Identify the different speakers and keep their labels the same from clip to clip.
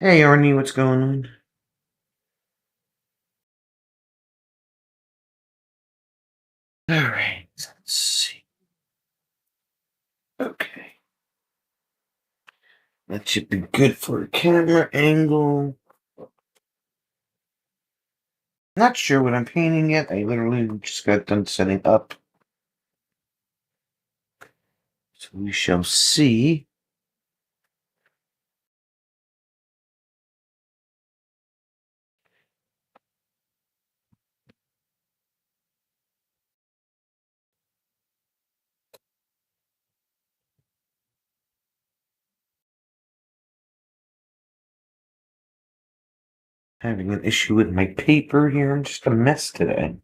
Speaker 1: Hey Arnie, what's going on? Alright, let's see. Okay. That should be good for a camera angle. Not sure what I'm painting yet. I literally just got done setting up. So we shall see. Having an issue with my paper here. I'm just a mess today.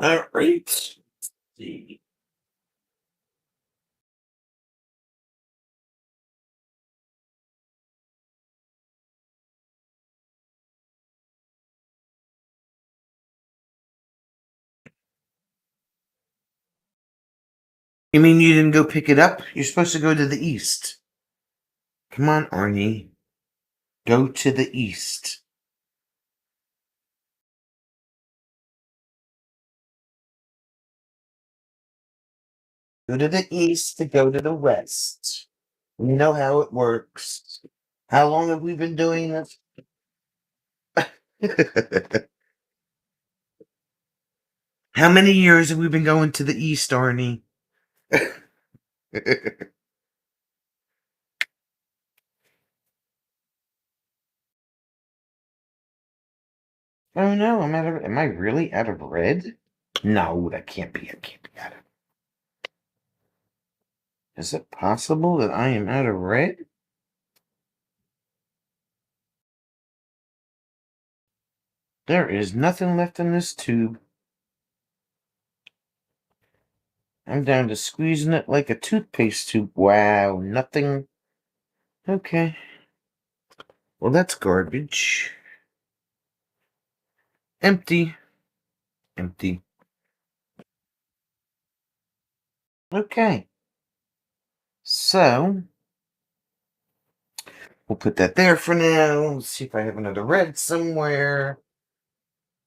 Speaker 1: Alright. Let's see. You mean you didn't go pick it up? You're supposed to go to the east. Come on, Arnie. Go to the east. Go to the east to go to the west. You know how it works. How long have we been doing this? How many years have we been going to the east, Arnie? Oh no, I'm out of. Am I really out of red? No, that can't be. I can't be out of. Is it possible that I am out of red? There is nothing left in this tube. I'm down to squeezing it like a toothpaste tube. Wow, nothing. Okay. Well, that's garbage. Empty. Empty. Okay. So, we'll put that there for now. Let's see if I have another red somewhere.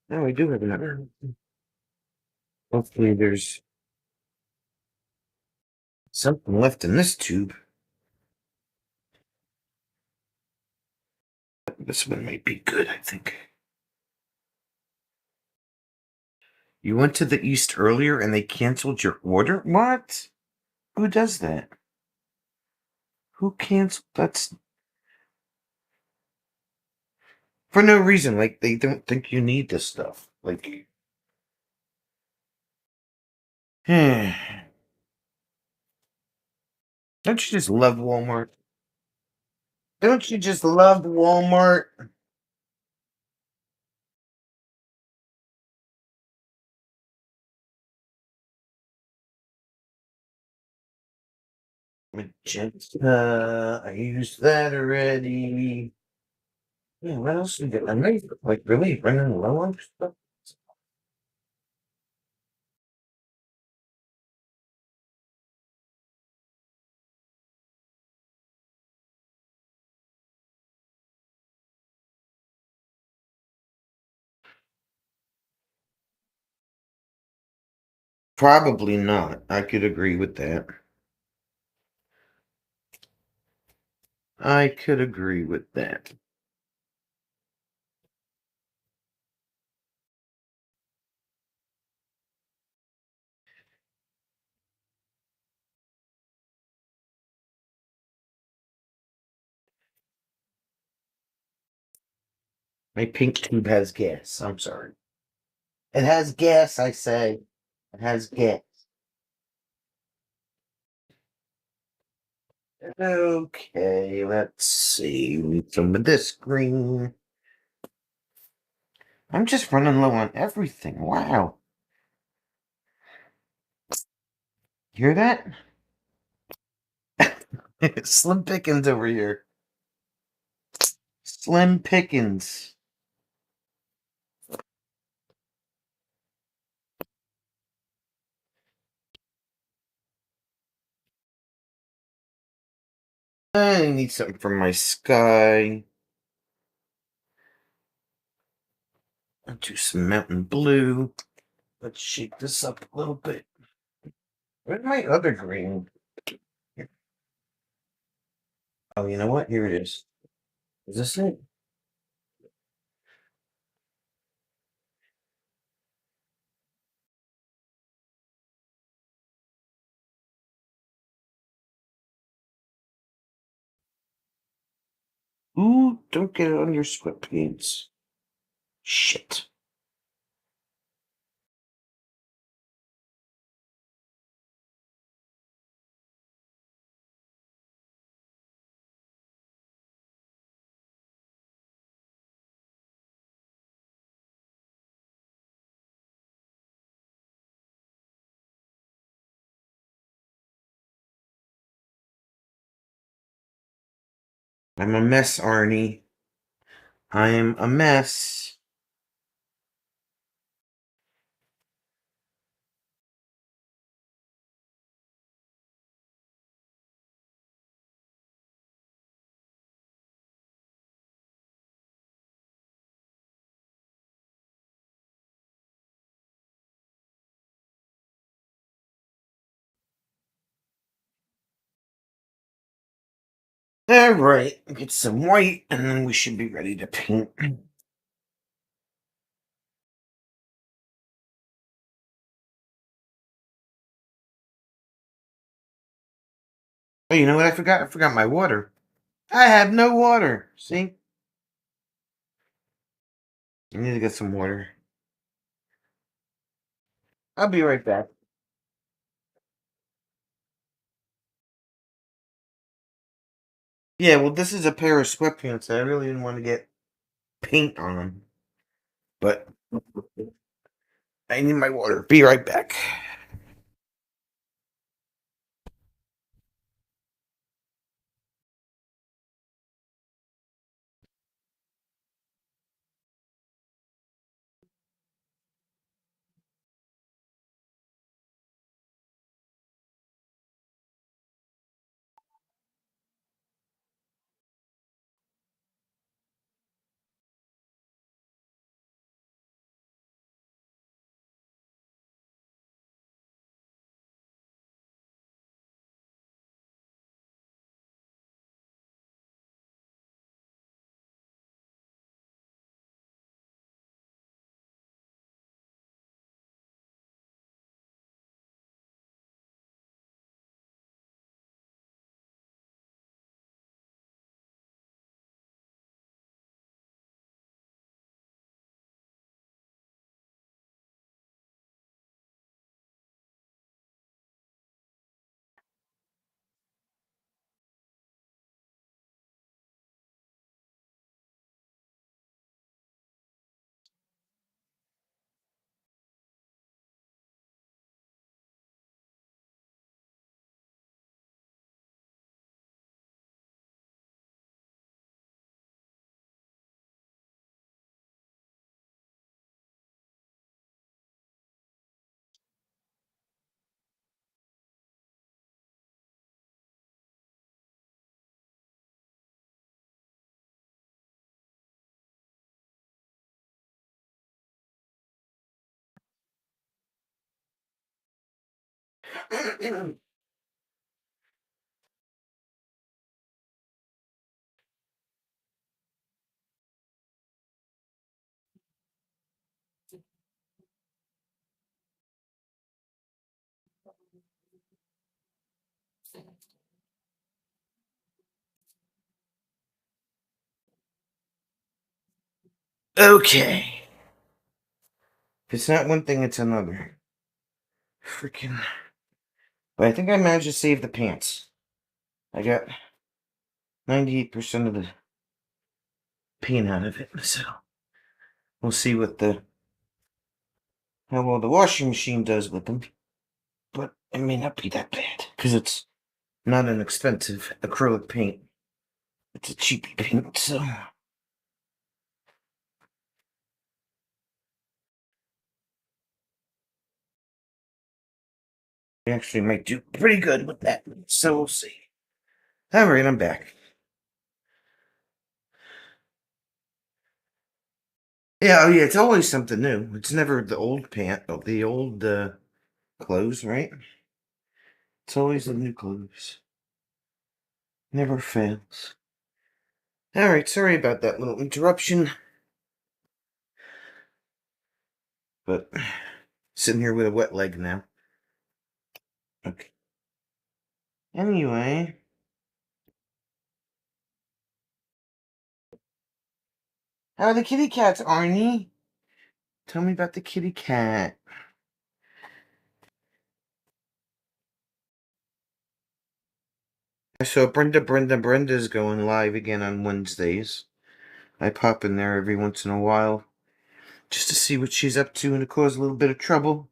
Speaker 1: No, I do have another. Hopefully there's something left in this tube. This one might be good, I think. You went to the east earlier and they canceled your order? What? Who does that? Who canceled? That's for no reason. Like, they don't think you need this stuff. Like, don't you just love Walmart? Don't you just love Walmart? Magenta. I used that already. Yeah, what else we get? I'm like really running low on stuff. Probably not. I could agree with that. I could agree with that. My pink tube has gas. I'm sorry. It has gas, I say. It has gas. Okay, let's see. We need some of this green. I'm just running low on everything. Wow. Hear that? Slim Pickens over here. Slim Pickens. I need something from my sky. I'll do some Mountain Blue. Let's shake this up a little bit. Where's my other green? Oh, you know what? Here it is. Is this it? Ooh, don't get it on your sweatpants. Shit. I'm a mess, Arnie. I am a mess. Alright, get some white, and then we should be ready to paint. Oh, you know what I forgot? I forgot my water. I have no water. See? I need to get some water. I'll be right back. Yeah, well, this is a pair of sweatpants. I really didn't want to get paint on them. But I need my water. Be right back. Okay. If it's not one thing, it's another. Freaking. But I think I managed to save the pants. I got 98% of the paint out of it, so we'll see what how well the washing machine does with them. But it may not be that bad because it's not an expensive acrylic paint. It's a cheap paint, so we actually might do pretty good with that. So we'll see. All right, I'm back. Yeah, oh yeah, it's always something new. It's never the old the old clothes, right? It's always the new clothes. Never fails. Alright, sorry about that little interruption. But sitting here with a wet leg now. Okay. Anyway. How are the kitty cats, Arnie? Tell me about the kitty cat. So Brenda's going live again on Wednesdays. I pop in there every once in a while just to see what she's up to and to cause a little bit of trouble.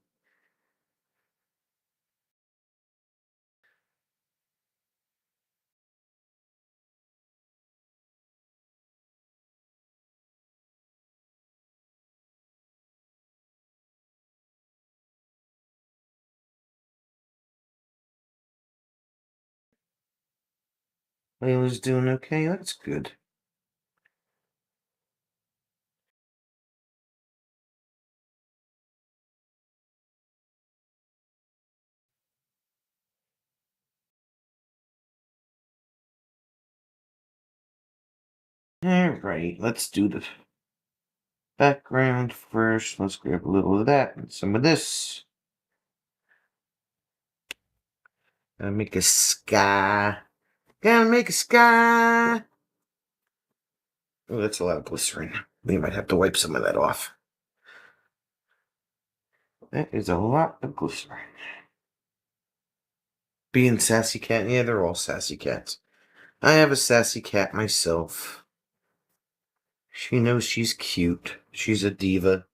Speaker 1: Layla's doing okay. That's good. Alright, let's do the background first. Let's grab a little of that and some of this. Gotta make a sky. Gotta make a sky. Oh, that's a lot of glycerin. We might have to wipe some of that off. That is a lot of glycerin. Being sassy cat, yeah, they're all sassy cats. I have a sassy cat myself. She knows she's cute. She's a diva.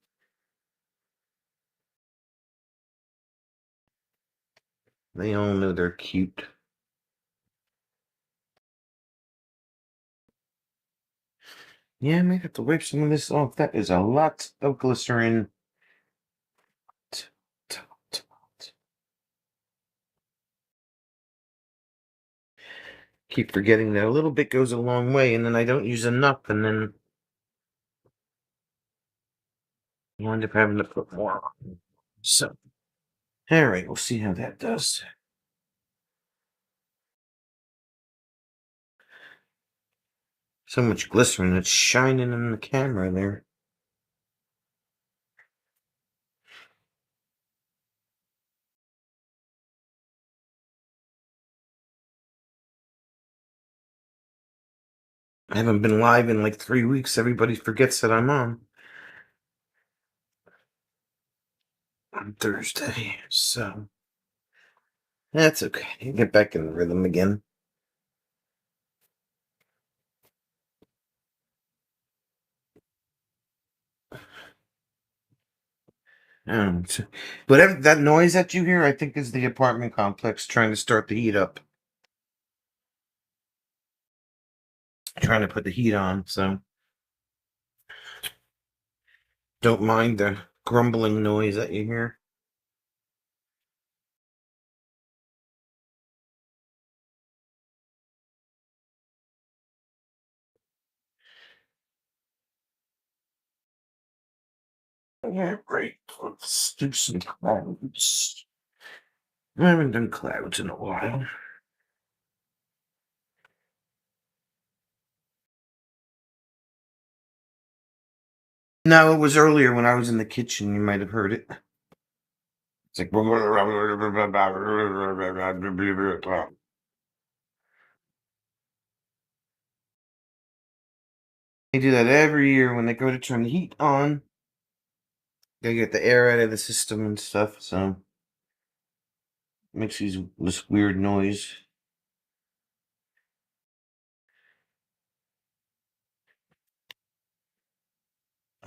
Speaker 1: They all know they're cute. Yeah, I might have to wipe some of this off. That is a lot of glycerin. Keep forgetting that a little bit goes a long way, and then I don't use enough, and then you wind up having to put more on. So, alright, we'll see how that does. So much glycerin, it's shining in the camera there. I haven't been live in like 3 weeks. Everybody forgets that I'm on Thursday, so that's okay. Get back in the rhythm again. So whatever that noise that you hear, I think is the apartment complex trying to start the heat up. Trying to put the heat on, so don't mind the grumbling noise that you hear. Yeah, great. Let's do some clouds. I haven't done clouds in a while. No, it was earlier when I was in the kitchen. You might have heard it. It's like. They do that every year when they go to turn the heat on. They get the air out of the system and stuff, so it makes this weird noise.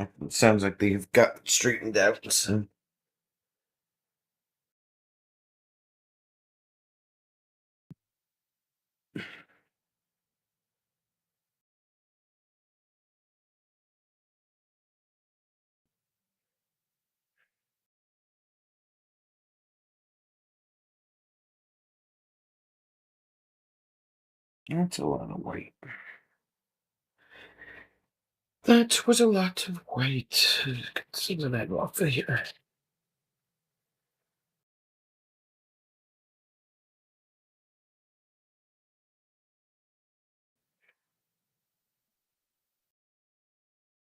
Speaker 1: It sounds like they've got it straightened out. So. That's a lot of white. That was a lot of weight. Get some of that off of here.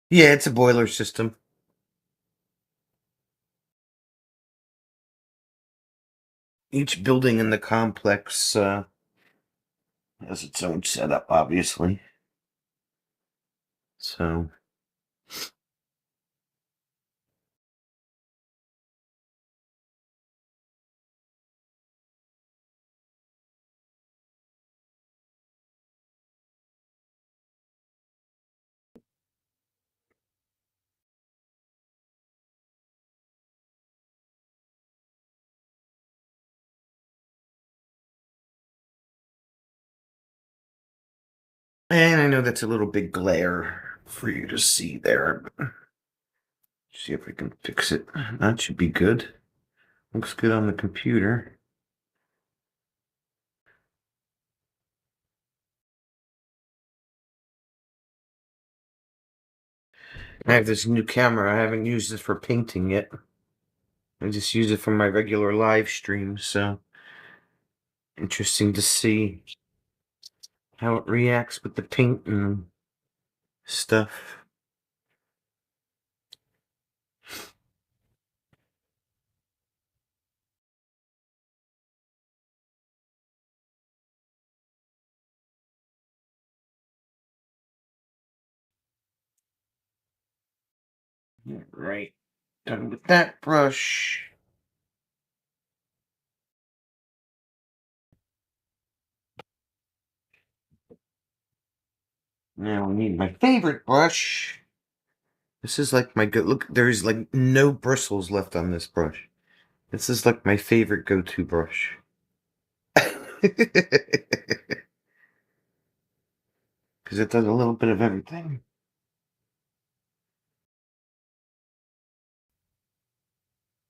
Speaker 1: Yeah, it's a boiler system. Each building in the complex has its own setup, obviously. So, and I know that's a little big glare for you to see there, but see if we can fix it. That should be good. Looks good on the computer. I have this new camera. I haven't used it for painting yet. I just use it for my regular live stream, so interesting to see how it reacts with the paint and stuff. Right. Done with that brush. Now we need my favorite brush. This is like my good look. There's like no bristles left on this brush. This is like my favorite go-to brush. Because it does a little bit of everything.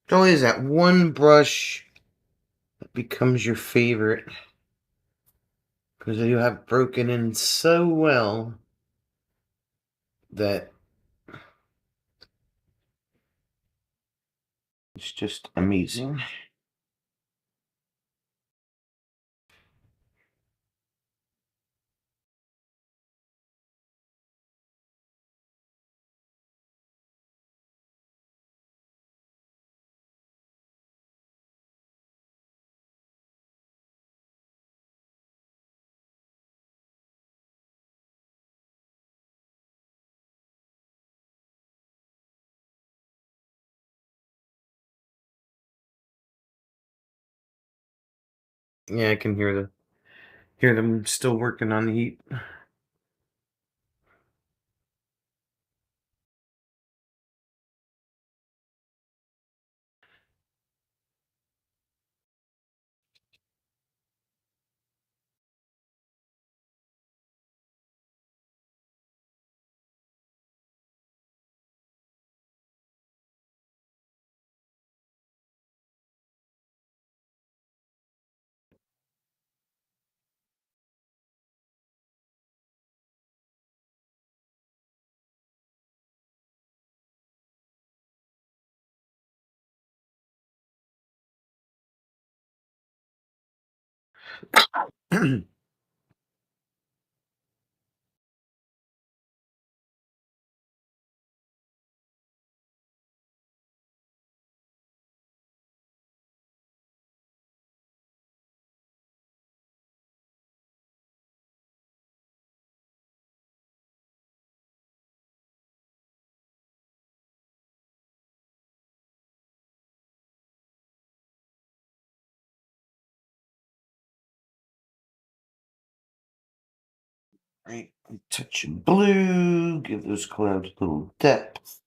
Speaker 1: It's always that one brush that becomes your favorite. Because you have broken in so well that it's just amazing. Yeah, I can hear them still working on the heat. Right, touch of blue, give those clouds a little depth.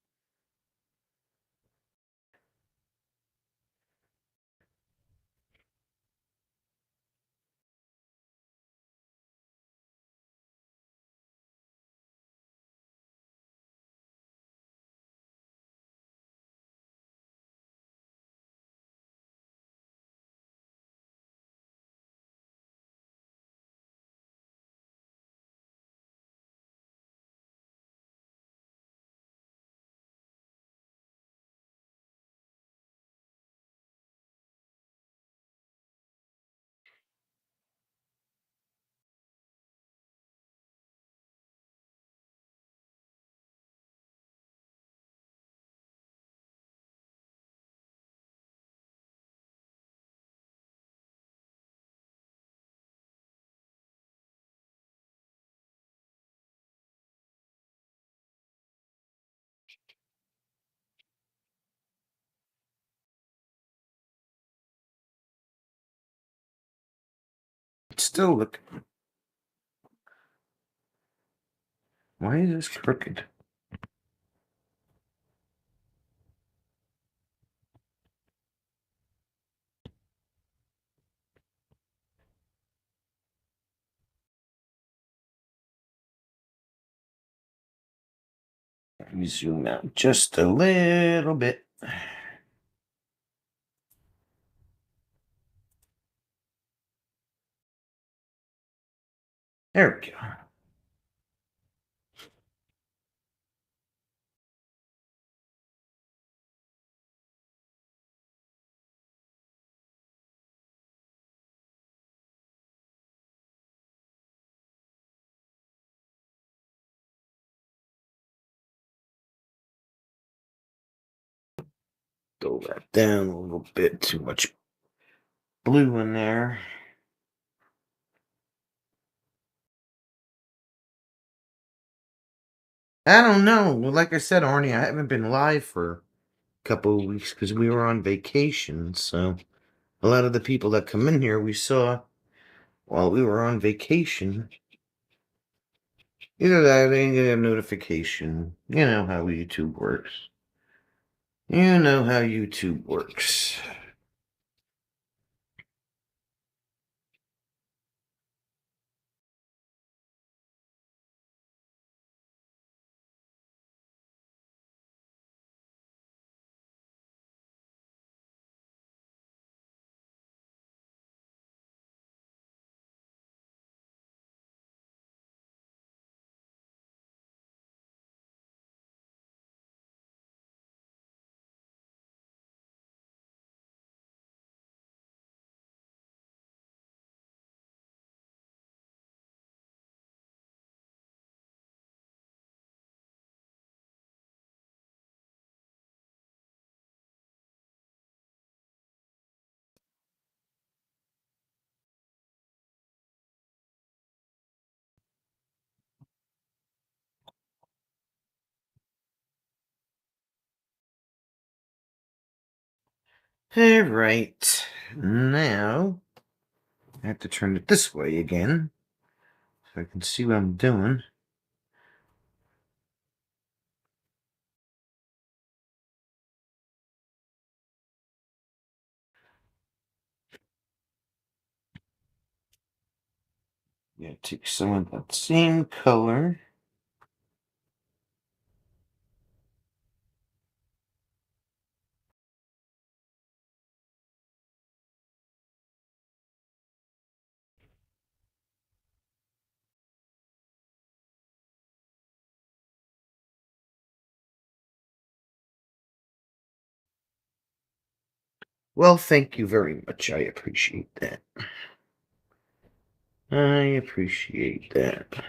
Speaker 1: It's still looking. Why is this crooked? Let me zoom out just a little bit. There we go. Throw that down a little bit. Too much blue in there. I don't know. Like I said, Arnie, I haven't been live for a couple of weeks because we were on vacation. So a lot of the people that come in here we saw while we were on vacation. Either that or they didn't get a notification. You know how YouTube works. You know how YouTube works. Alright. Now, I have to turn it this way again so I can see what I'm doing. Yeah, take some of that same color. Well, thank you very much. I appreciate that. I appreciate that. It's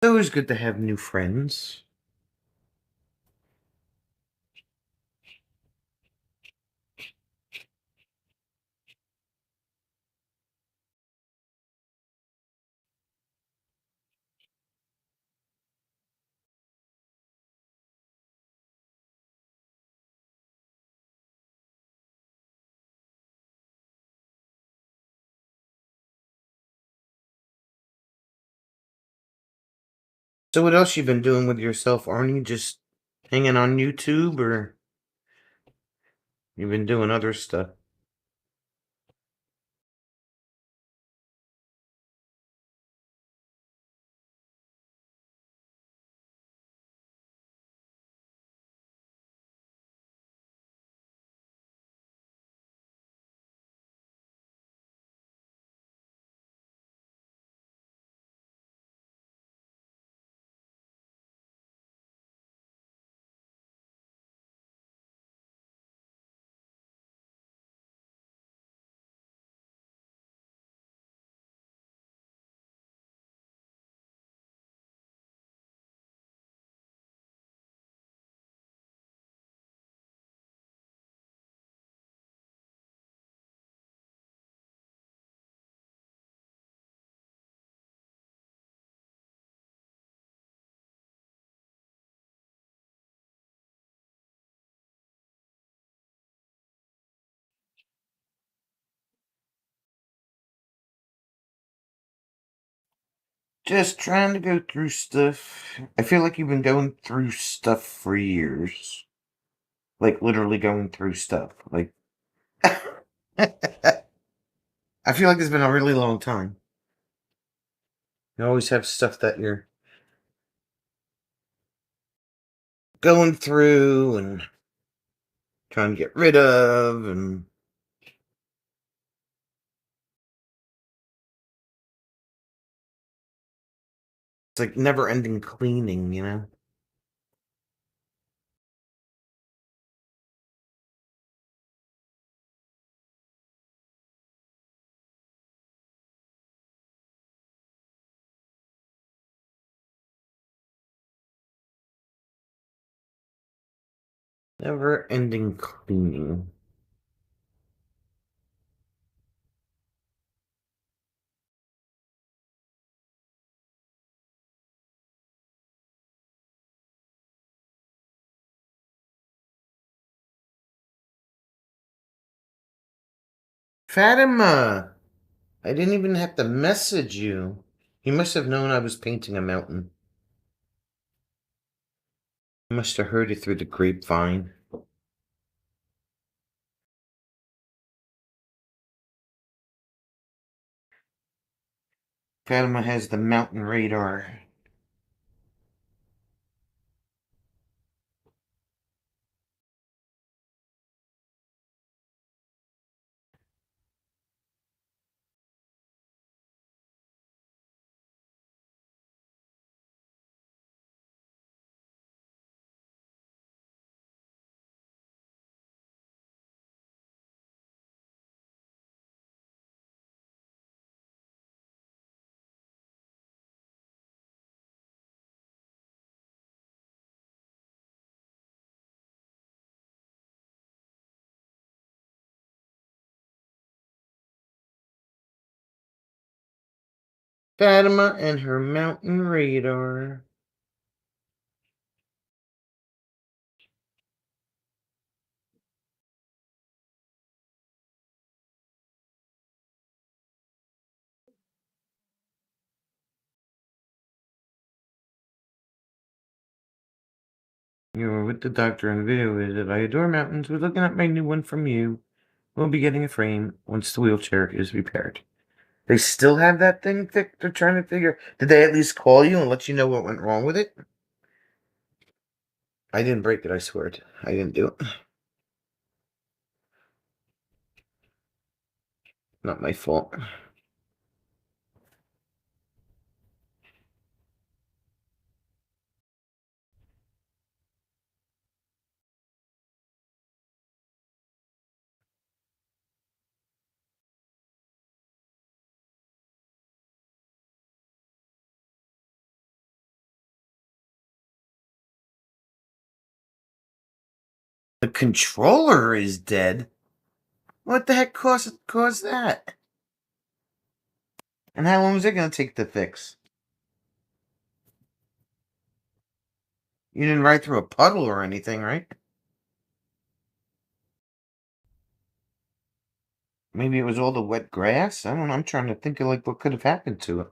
Speaker 1: always good to have new friends. So what else you been doing with yourself, Arnie? Just hanging on YouTube, or you been doing other stuff? Just trying to go through stuff. I feel like you've been going through stuff for years. Like, literally going through stuff. Like, I feel like it's been a really long time. You always have stuff that you're going through and trying to get rid of, and it's like never ending cleaning, you know? Never ending cleaning. Fatima! I didn't even have to message you. You must have known I was painting a mountain. You must have heard it through the grapevine. Fatima has the mountain radar. Fatima and her mountain radar. You were with the doctor in the video visit. I adore mountains. We're looking at my new one from you. We'll be getting a frame once the wheelchair is repaired. They still have that thing they're trying to figure. Did they at least call you and let you know what went wrong with it? I didn't break it, I swear. I didn't do it. Not my fault. The controller is dead? What the heck caused that? And how long is it going to take to fix? You didn't ride through a puddle or anything, right? Maybe it was all the wet grass? I don't know. I'm trying to think of like what could have happened to it.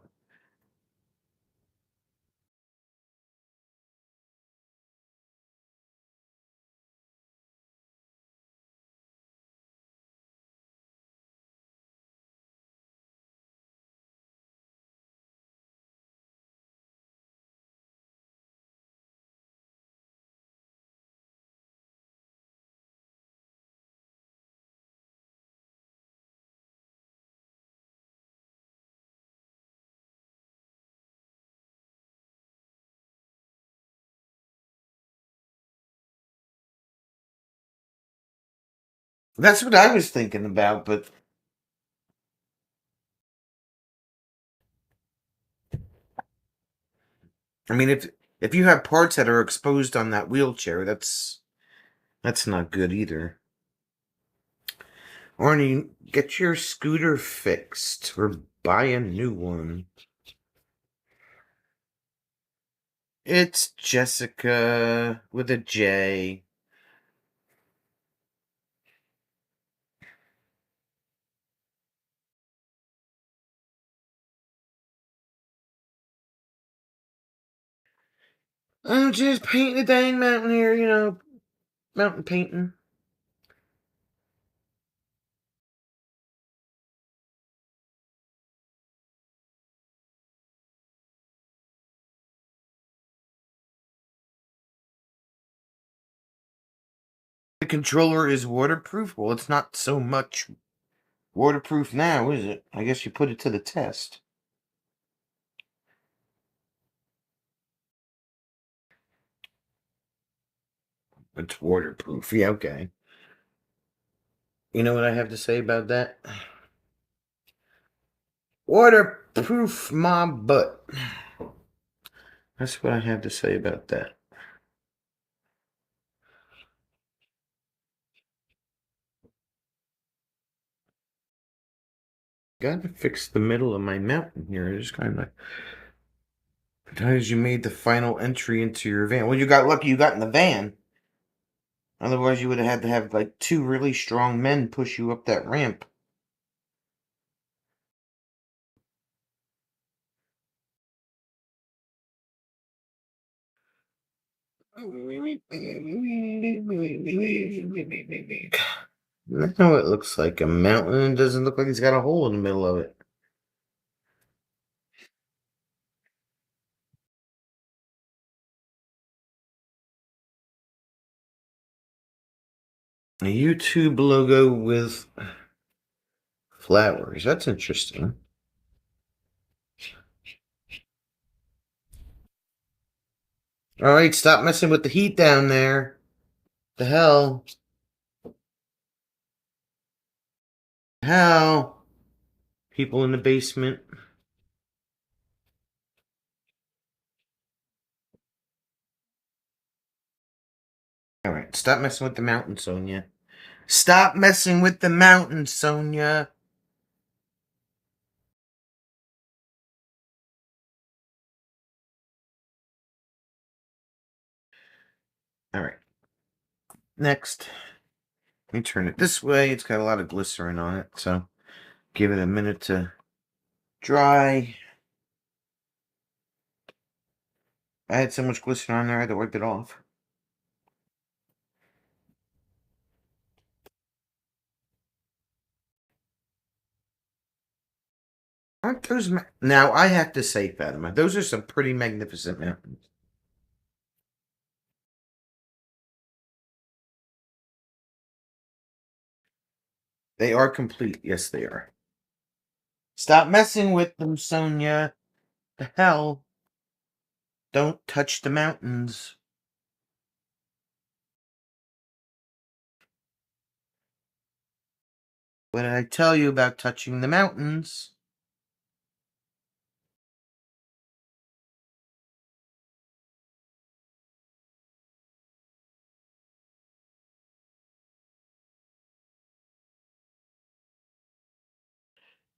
Speaker 1: That's what I was thinking about, but I mean if you have parts that are exposed on that wheelchair, that's not good either. Arnie, get your scooter fixed or buy a new one. It's Jessica with a J. I'm just painting the dang mountain here, you know, mountain painting. The controller is waterproof? Well, it's not so much waterproof now, is it? I guess you put it to the test. It's waterproof. Yeah, okay. You know what I have to say about that? Waterproof my butt. That's what I have to say about that. Gotta fix the middle of my mountain here. Just kind of. Because you made the final entry into your van. Well, you got lucky you got in the van. Otherwise, you would have had to have like two really strong men push you up that ramp. Now it looks like a mountain. It doesn't look like it's got a hole in the middle of it. A YouTube logo with flowers. That's interesting. Alright, stop messing with the heat down there. The hell? Hell? People in the basement. Alright, stop messing with the mountain, Sonia. Stop messing with the mountain, Sonia. Alright. Next. Let me turn it this way. It's got a lot of glycerin on it, so give it a minute to dry. I had so much glycerin on there, I had to wipe it off. Aren't those... Now, I have to say, Fatima, those are some pretty magnificent mountains. They are complete. Yes, they are. Stop messing with them, Sonia. The hell? Don't touch the mountains. What did I tell you about touching the mountains?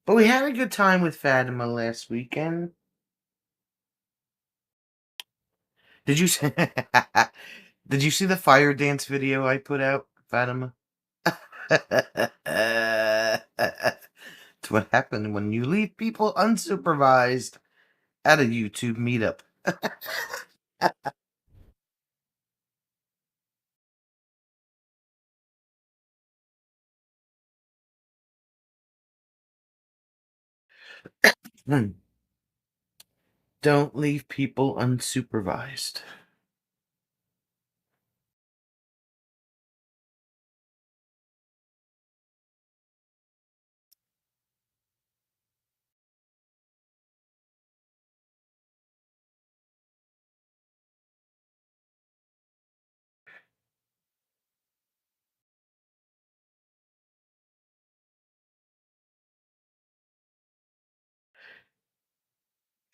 Speaker 1: But we had a good time with Fatima last weekend. Did you see, did you see the fire dance video I put out, Fatima? It's what happened when you leave people unsupervised at a YouTube meetup. Don't leave people unsupervised.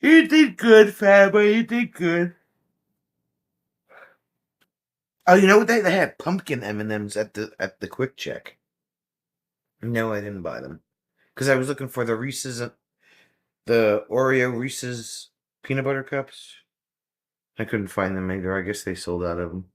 Speaker 1: You did good, Fatima. You did good. Oh, you know what? They had pumpkin M&Ms at the Quick Check. No, I didn't buy them because I was looking for the Reese's, the Oreo Reese's peanut butter cups. I couldn't find them either. I guess they sold out of them.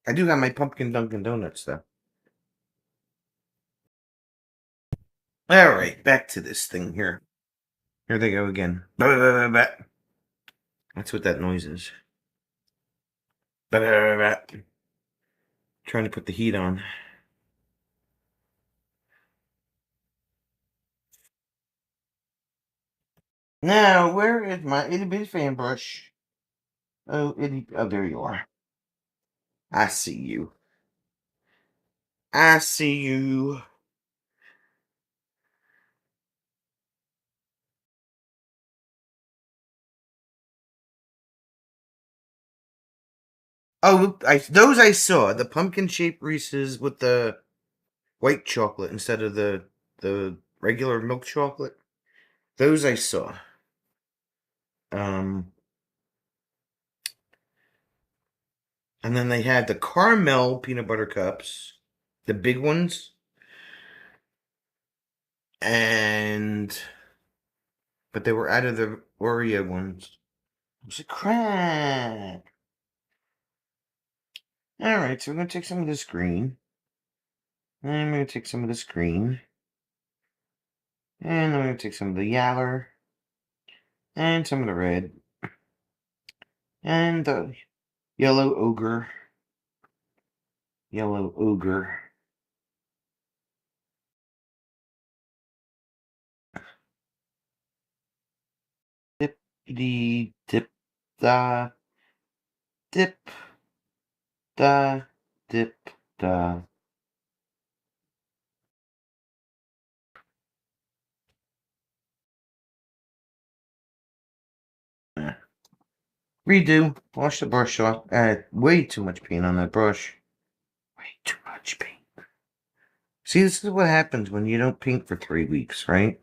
Speaker 1: I do have my pumpkin Dunkin' Donuts, though. Alright, back to this thing here. Here they go again. That's what that noise is. Trying to put the heat on. Now, where is my itty bitty fan brush? Oh, there you are. I see you. I see you. Oh, those I saw. The pumpkin shaped Reese's with the white chocolate instead of the regular milk chocolate. Those I saw. Um, and then they had the caramel peanut butter cups, the big ones, and but they were out of the Oreo ones. It was a crap. All right, so we're gonna take some of this green. And I'm gonna take some of this green. And I'm gonna take some of the yaller. And some of the red. And the yellow ogre. Yellow ogre. Dip dip da dip da dip da. Redo. Wash the brush off. Way too much paint on that brush. Way too much paint. See, this is what happens when you don't paint for 3 weeks, right?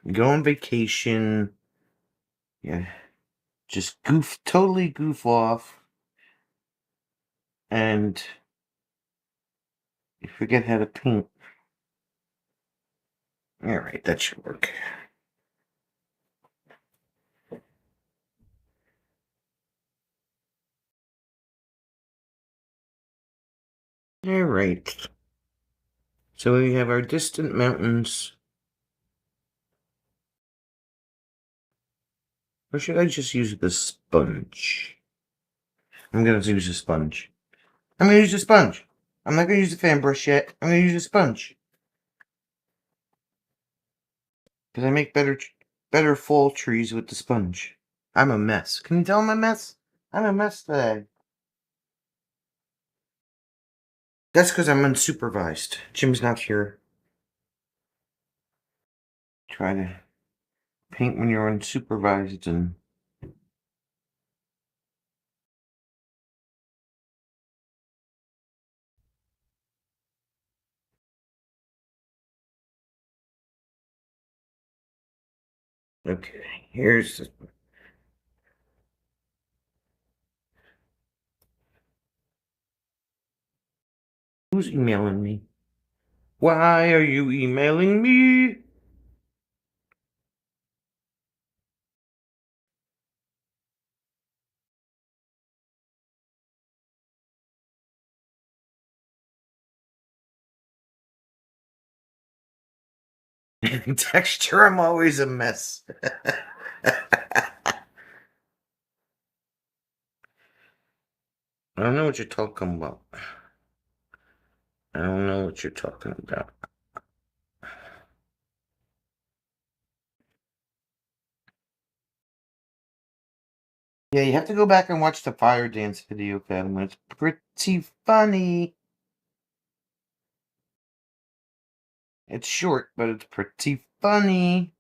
Speaker 1: You go on vacation. Yeah. Just totally goof off. And you forget how to paint. Alright, that should work. Alright. So we have our distant mountains. Or should I just use the sponge? I'm gonna use a sponge. I'm gonna use a sponge. I'm not gonna use the fan brush yet. I'm gonna use a sponge. Because I make better fall trees with the sponge. I'm a mess. Can you tell I'm a mess? I'm a mess today. That's because I'm unsupervised. Jim's not here. Try to paint when you're unsupervised and... Okay, here's... Who's emailing me? Why are you emailing me? Texture, I'm always a mess. I don't know what you're talking about. I don't know what you're talking about. Yeah, you have to go back and watch the fire dance video, Fatima. It's pretty funny. It's short, but it's pretty funny.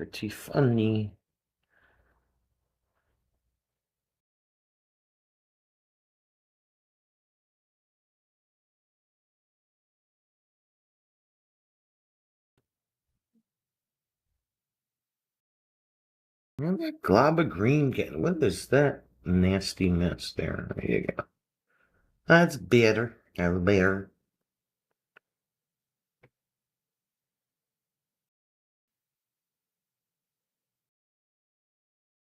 Speaker 1: Pretty funny. Well, that glob of green, what is that nasty mess there? There you go. That's better. That's better.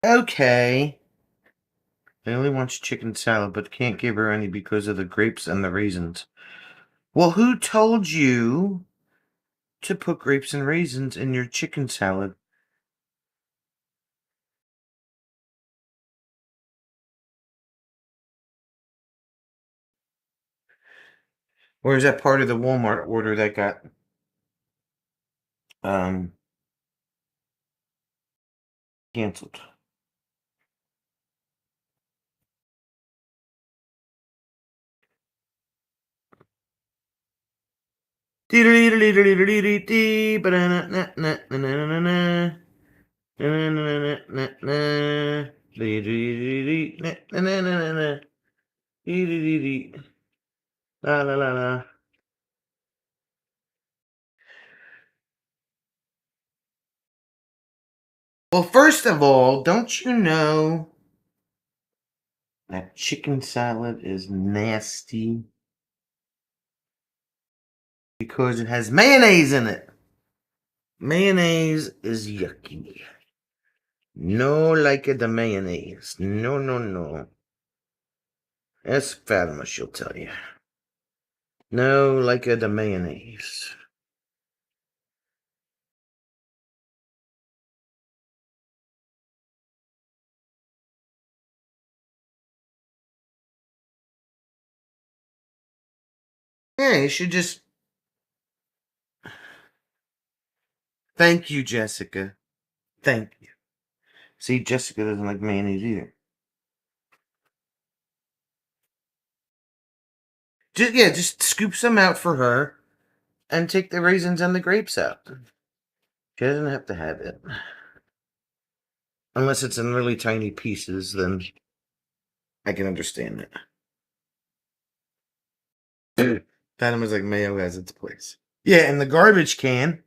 Speaker 1: Okay. I only wants chicken salad, but can't give her any because of the grapes and the raisins. Well, who told you to put grapes and raisins in your chicken salad? Or is that part of the Walmart order that got um canceled? La la la la. Well, first of all, don't you know that chicken salad is nasty because it has mayonnaise in it? Mayonnaise is yucky. No like the mayonnaise. No, no, no. Ask Fatima, she'll tell you. No like the mayonnaise. Yeah, you should just. Thank you, Jessica. Thank you. See, Jessica doesn't like mayonnaise either. Just scoop some out for her and take the raisins and the grapes out. She doesn't have to have it. Unless it's in really tiny pieces, then I can understand it. Fatima's like mayo has its place. Yeah, in the garbage can.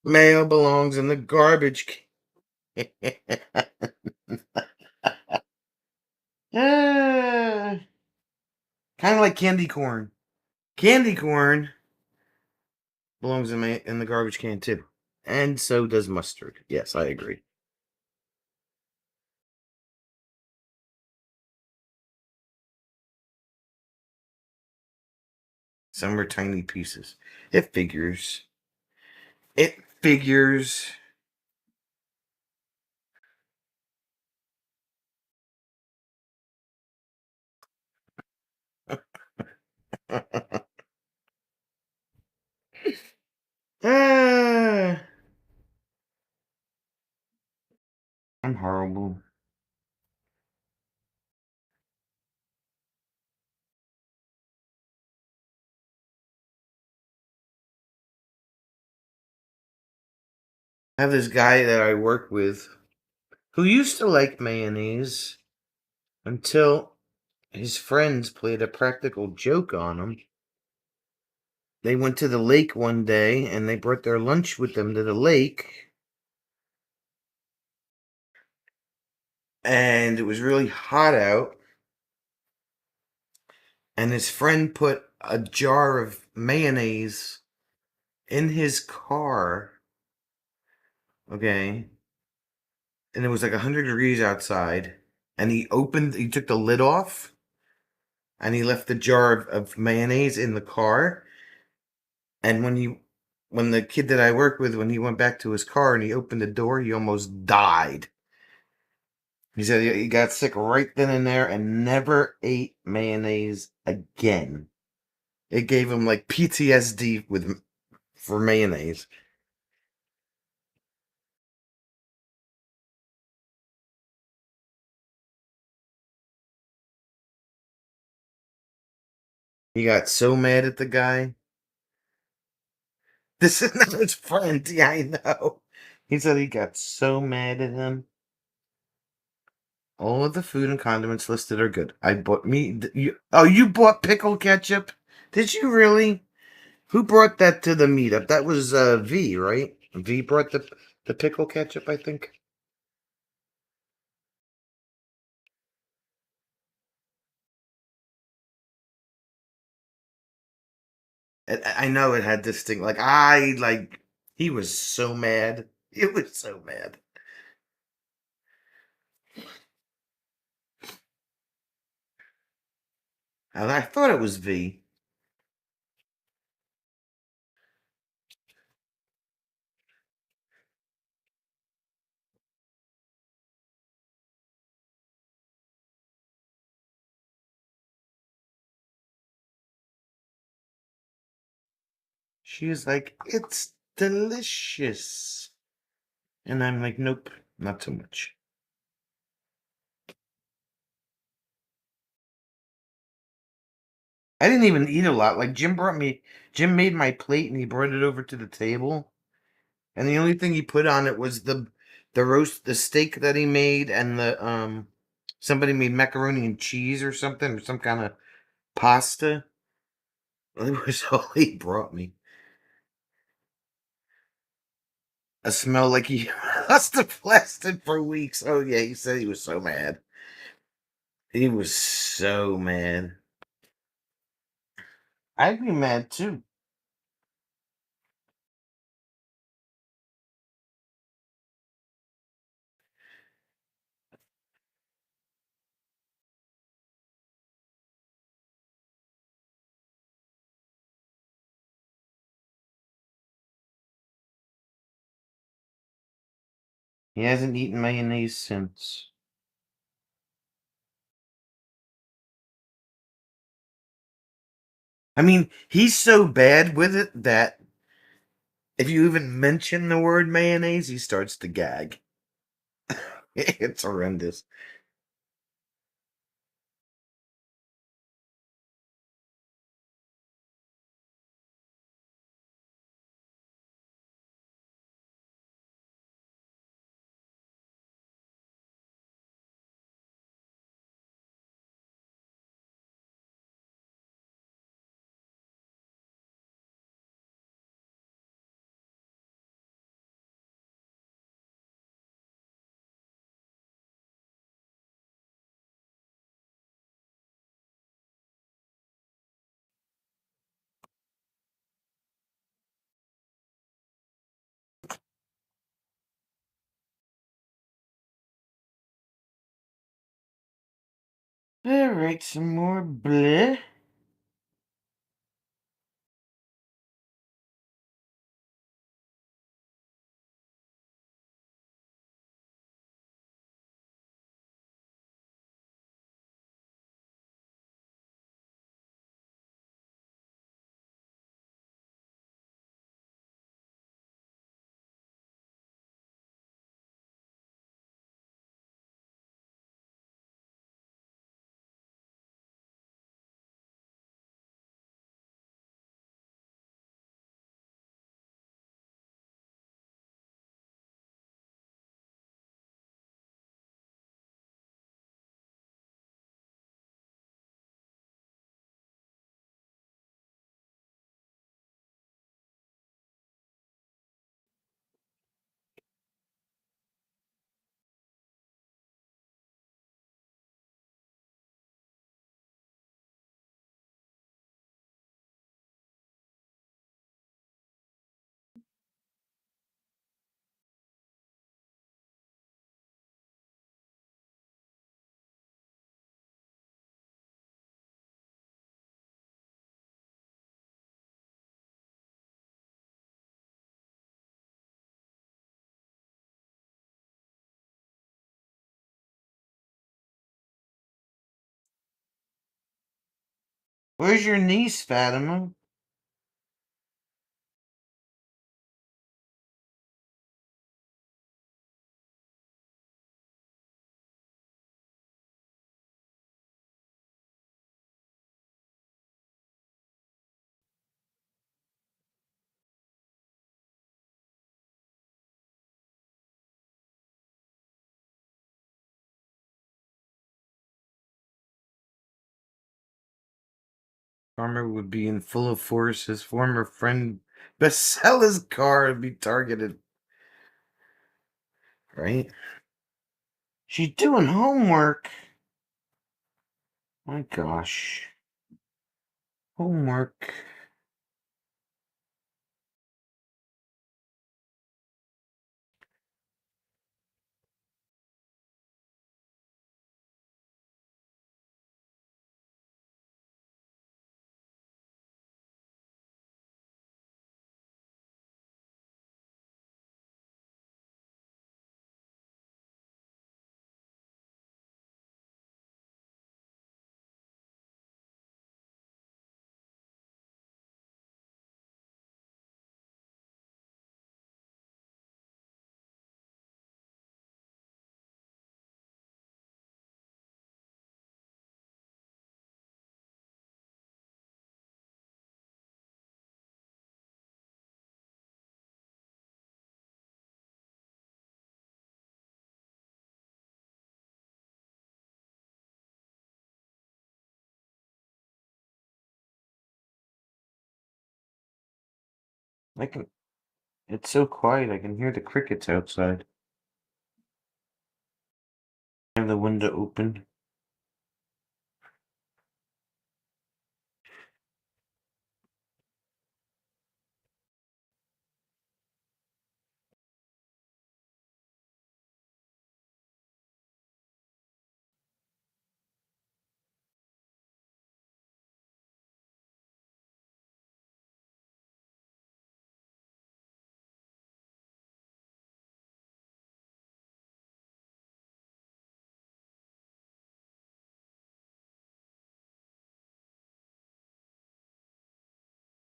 Speaker 1: Mayo belongs in the garbage can. Kind of like candy corn. Candy corn belongs in the garbage can too. And so does mustard. Yes, I agree. Some are tiny pieces. It figures. It figures. Ah, I'm horrible. I have this guy that I work with who used to like mayonnaise until his friends played a practical joke on him. They went to the lake one day and they brought their lunch with them to the lake. And it was really hot out. And his friend put a jar of mayonnaise in his car. Okay. And it was like 100 degrees outside. And he took the lid off and he left the jar of mayonnaise in the car. And when the kid that I work with, when he went back to his car and he opened the door, he almost died. He said he got sick right then and there and never ate mayonnaise again. It gave him like PTSD for mayonnaise. He got so mad at the guy This is not his friend. Yeah, I know. He said he got so mad at him. All of the food and condiments listed are good. I bought me. You bought pickle ketchup? Did you really? Who brought that to the meetup? That was V, right? V brought the pickle ketchup, I think. I know it had this thing. He was so mad. He was so mad. And I thought it was V. She was like, "It's delicious," and I'm like, "Nope, not so much." I didn't even eat a lot. Like Jim made my plate and he brought it over to the table, and the only thing he put on it was the steak that he made, and the somebody made macaroni and cheese or something, or some kind of pasta. It was all he brought me. A smell like he must have lasted for weeks. Oh yeah, he said he was so mad. He was so mad. I'd be mad too. He hasn't eaten mayonnaise since. I mean, he's so bad with it that if you even mention the word mayonnaise, he starts to gag. It's horrendous. All right, some more bleh. Where's your niece, Fatima? Farmer would be in full force. His former friend best sell his car and be targeted. Right? She's doing homework. My gosh. Homework. I can. It's so quiet. I can hear the crickets outside. I have the window open.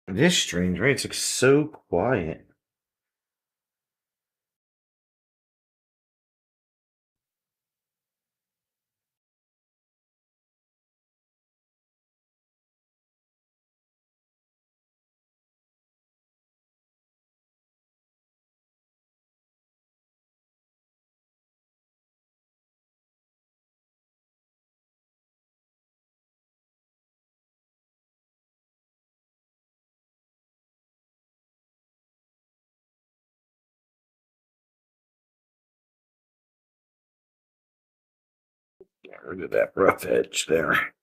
Speaker 1: It is strange, right? It's like so quiet. Got rid of that rough edge there.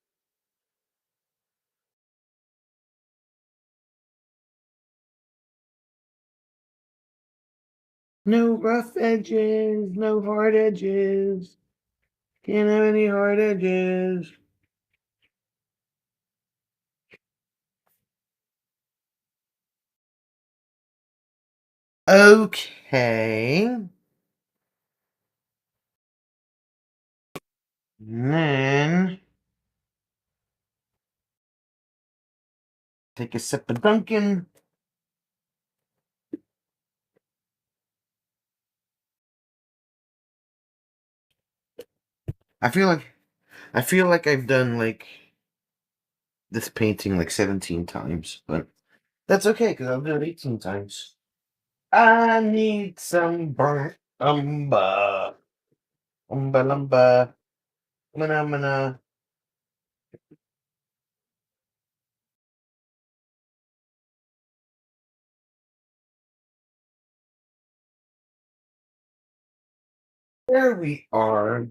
Speaker 1: No rough edges, no hard edges. Can't have any hard edges. Okay. And then take a sip of Dunkin'. I feel like I've done like this painting like 17 times, but that's okay because I'll do it 18 times. I need some burnt umber. Umber lumber. Mana mana. There we are.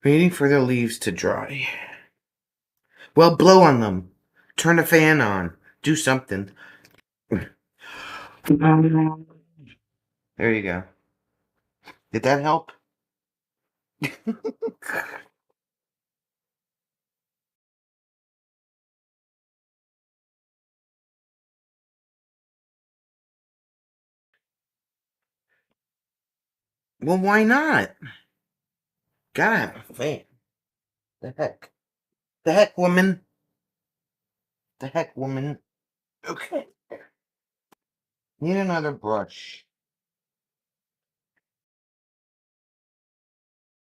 Speaker 1: Waiting for the leaves to dry. Well, blow on them. Turn the fan on. Do something. There you go. Did that help? Well, why not? Gotta have a fan. The heck? The heck, woman? The heck, woman? Okay. Need another brush.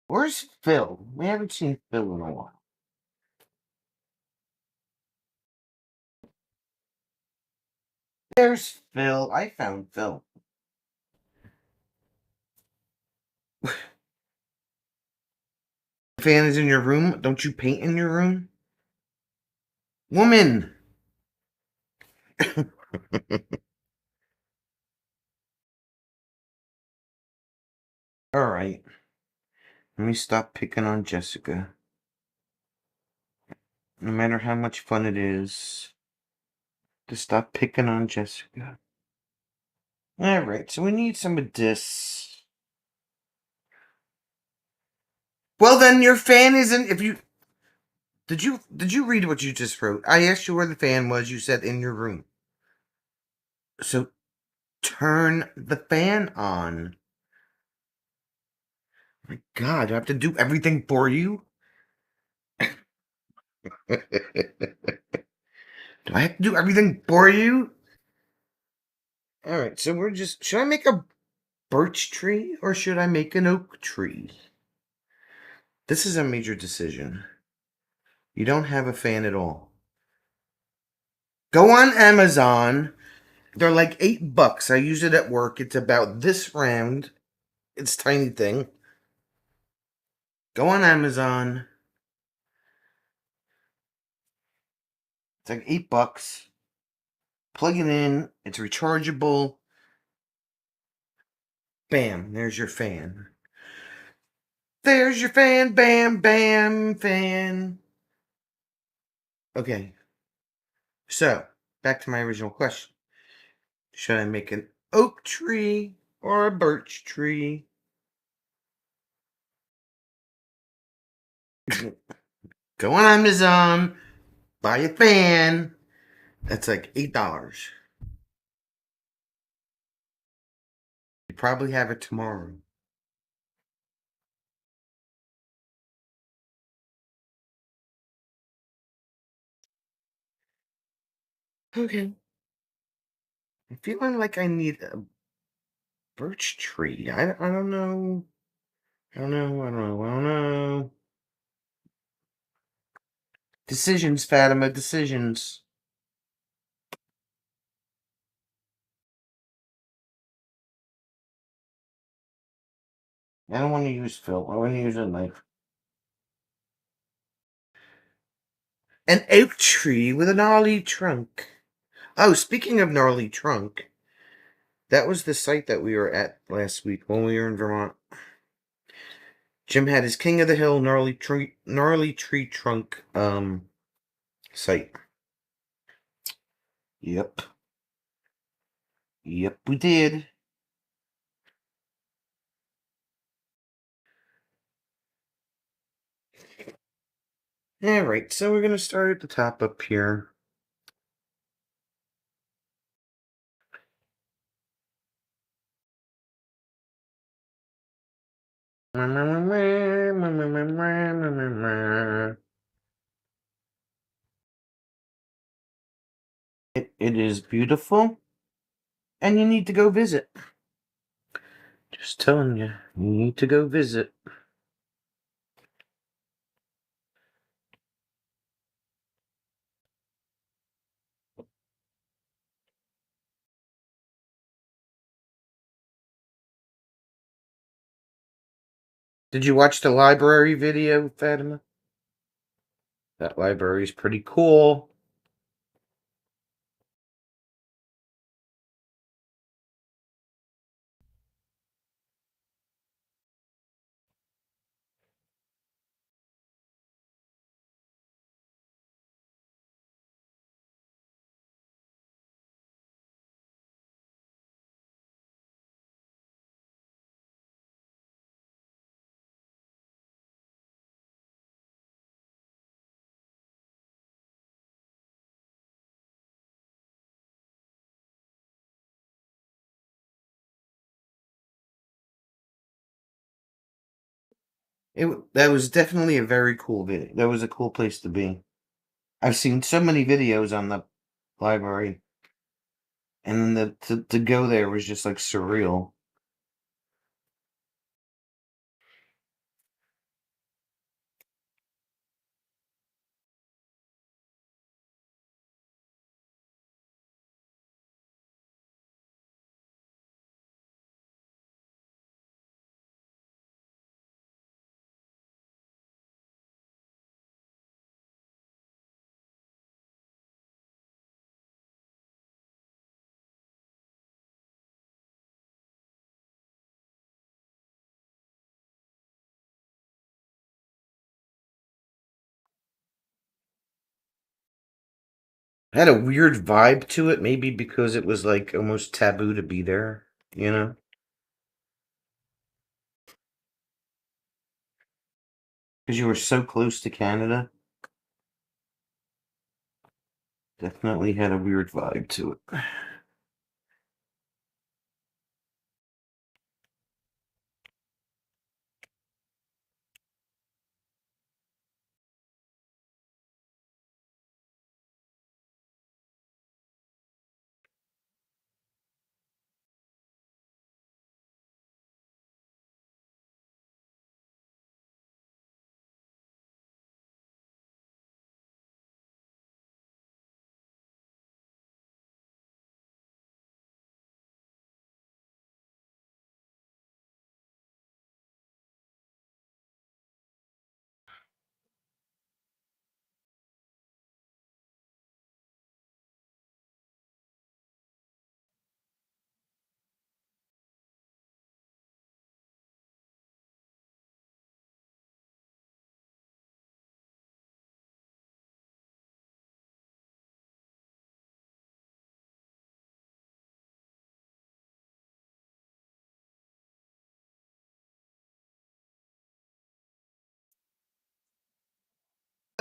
Speaker 1: Where's Phil? We haven't seen Phil in a while. There's Phil. I found Phil. Fan is in your room. Don't you paint in your room? Woman! Alright. Let me stop picking on Jessica. No matter how much fun it is to stop picking on Jessica. Alright, so we need some of this. Well then your fan isn't if you did you read what you just wrote? I asked you where the fan was, you said in your room. So turn the fan on. My God, do I have to do everything for you? Do I have to do everything for you? Alright, so we're just should I make a birch tree or should I make an oak tree? This is a major decision. You don't have a fan at all. Go on Amazon. They're like $8. I use it at work. It's about this round. It's a tiny thing. Go on Amazon. It's like $8. Plug it in. It's rechargeable. Bam. There's your fan. There's your fan. Bam, bam, fan. Okay. So, back to my original question. Should I make an oak tree or a birch tree? Go on Amazon. Buy a fan. That's like $8. You probably have it tomorrow. Okay. I'm feeling like I need a birch tree. I don't know. I don't know. I don't know. I don't know. Decisions, Fatima. Decisions. I don't want to use Phil. I want to use a knife. An oak tree with a gnarly trunk. Oh, speaking of gnarly trunk, that was the site that we were at last week when we were in Vermont. Jim had his King of the Hill gnarly tree trunk site. Yep. Yep, we did. Alright, so we're gonna start at the top up here. It is beautiful, and you need to go visit. Just telling you, you need to go visit. Did you watch the library video, Fatima? That library is pretty cool. That was definitely a very cool video. That was a cool place to be. I've seen so many videos on the library, and to go there was just like surreal. Had a weird vibe to it, maybe because it was like almost taboo to be there, you know? Because you were so close to Canada. Definitely had a weird vibe to it.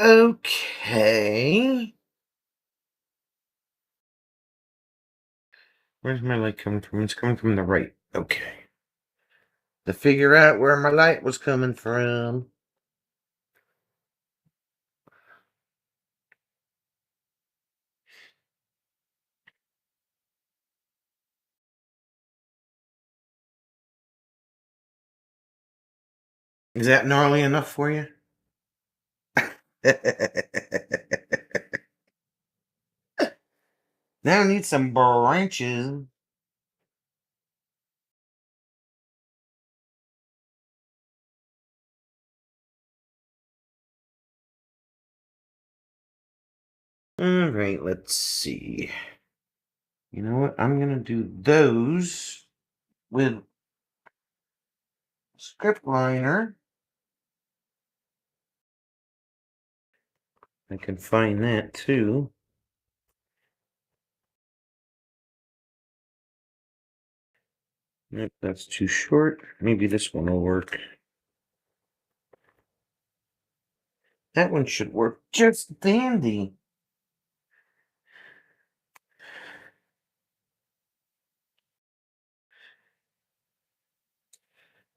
Speaker 1: Okay. Where's my light coming from? It's coming from the right. Okay. To figure out where my light was coming from. Is that gnarly enough for you? Now I need some branches. Alright, let's see. You know what? I'm gonna do those with script liner. I can find that too. Nope, that's too short. Maybe this one will work. That one should work just dandy.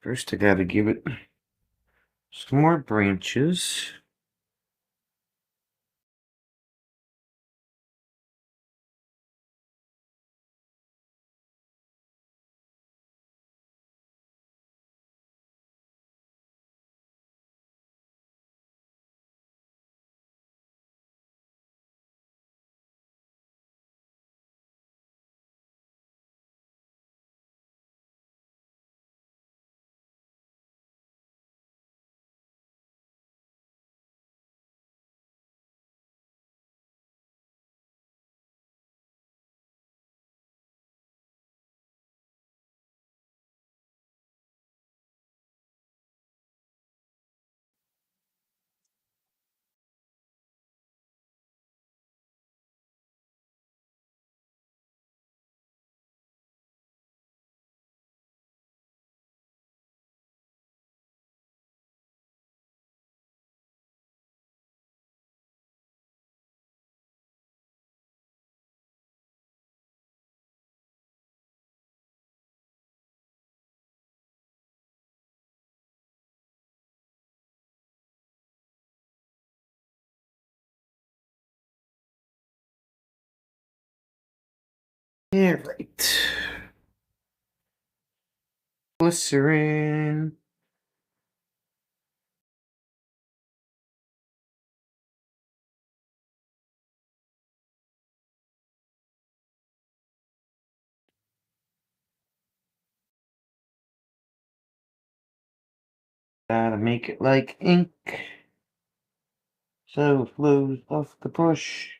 Speaker 1: First, I gotta give it some more branches. Yeah, right. Glycerin. Gotta make it like ink so it flows off the brush.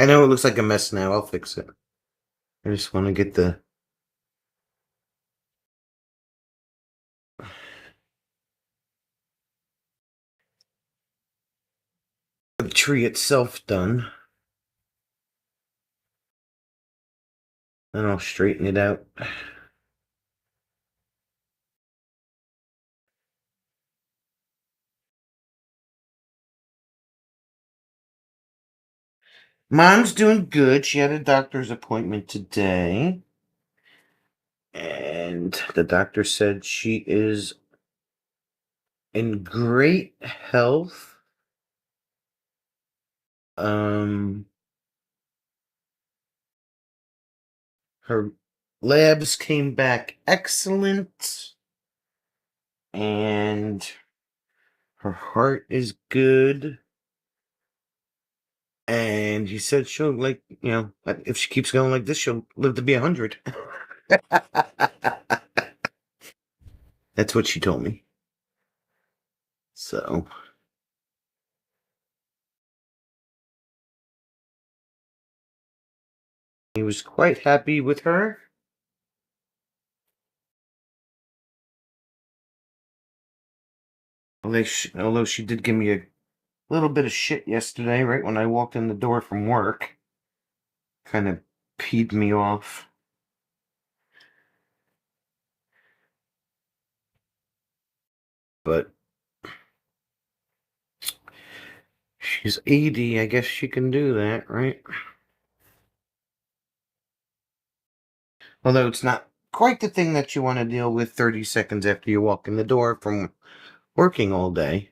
Speaker 1: I know it looks like a mess now. I'll fix it. I just want to get the tree itself done. Then I'll straighten it out. Mom's doing good. She had a doctor's appointment today. And the doctor said she is in great health. Um, her labs came back excellent, and her heart is good. And he said she'll, like, if she keeps going like this, she'll live to be 100. That's what she told me. So he was quite happy with her. Although she did give me a little bit of shit yesterday, right when I walked in the door from work. Kind of peed me off. But she's 80. I guess she can do that, right? Although it's not quite the thing that you want to deal with 30 seconds after you walk in the door from working all day.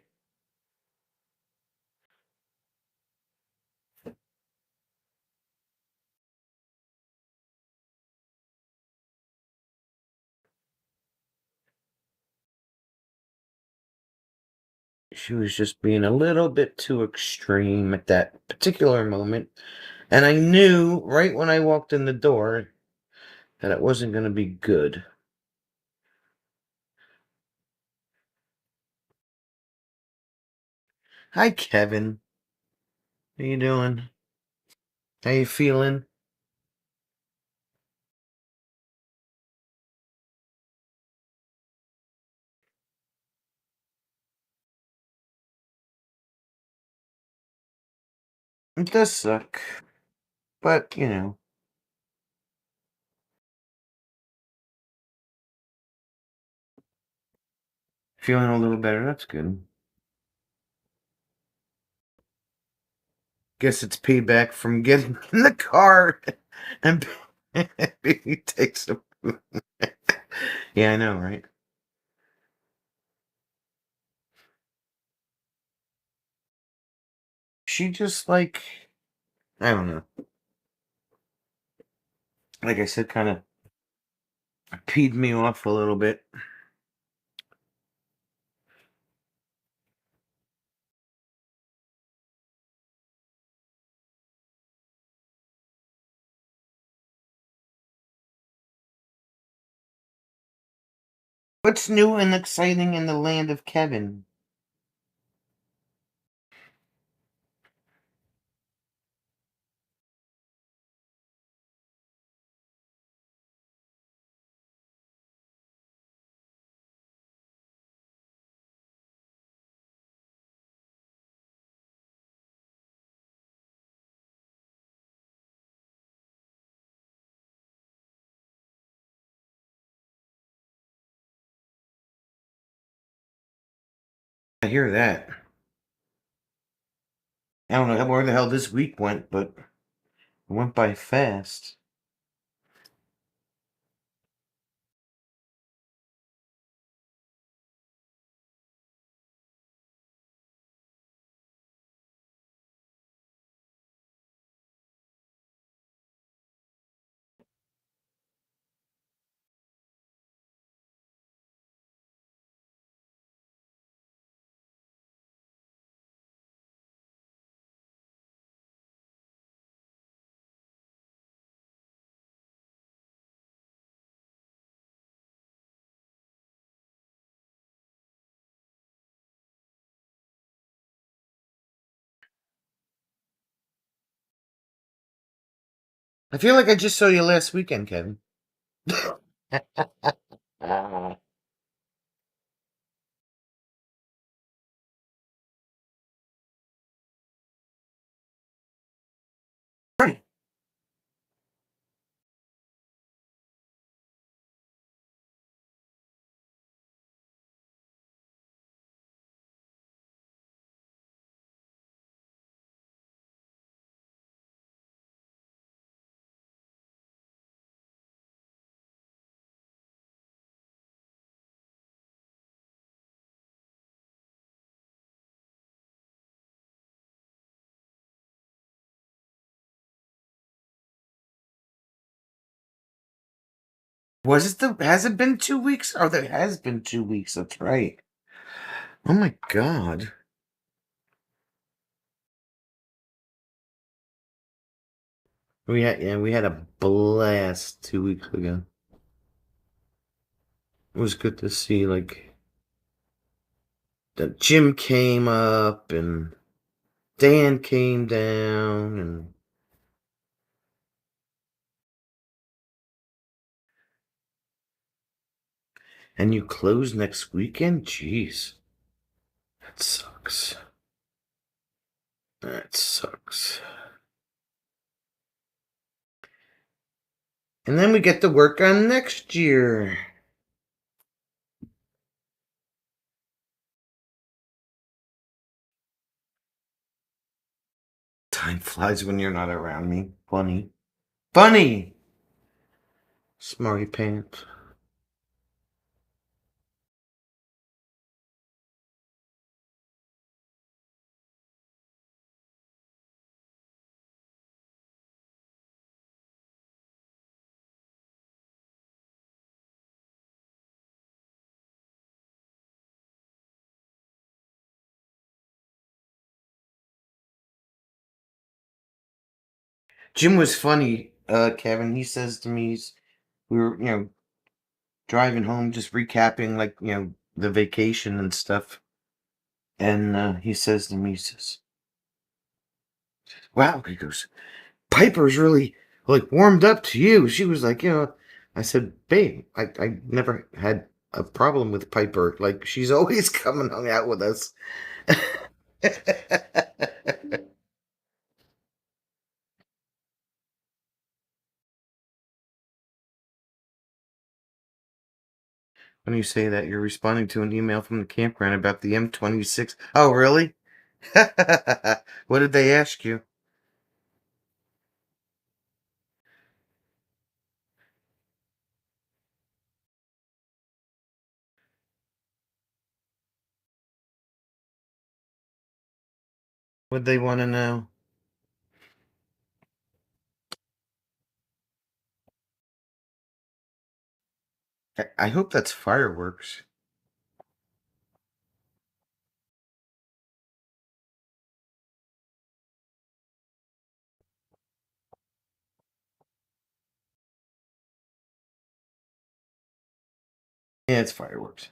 Speaker 1: She was just being a little bit too extreme at that particular moment. And I knew right when I walked in the door that it wasn't going to be good. Hi, Kevin. How you doing? How you feeling? It does suck. But, feeling a little better. That's good. Guess it's payback from getting in the car and he takes a. Yeah, I know, right? She just I don't know. Like I said, kind of peed me off a little bit. What's new and exciting in the land of Kevin? I hear that. I don't know where the hell this week went, but it went by fast. I feel like I just saw you last weekend, Kevin. Has it been 2 weeks? Oh, there has been 2 weeks. That's right. Oh my God. We had a blast 2 weeks ago. It was good to see, like, that Jim came up and Dan came down and you close next weekend? Jeez. That sucks. That sucks. And then we get to work on next year. Time flies when you're not around me. Funny. Funny! Smarty pants. Jim was funny, Kevin. He says to me, we were, driving home, just recapping, like, the vacation and stuff. And he says to me, he says, wow, he goes, Piper's really, like, warmed up to you. She was like, I said, babe, I never had a problem with Piper. Like, she's always come and hung out with us. When you say that, you're responding to an email from the campground about the M26. Oh, really? What did they ask you? What they want to know? I hope that's fireworks. Yeah, it's fireworks.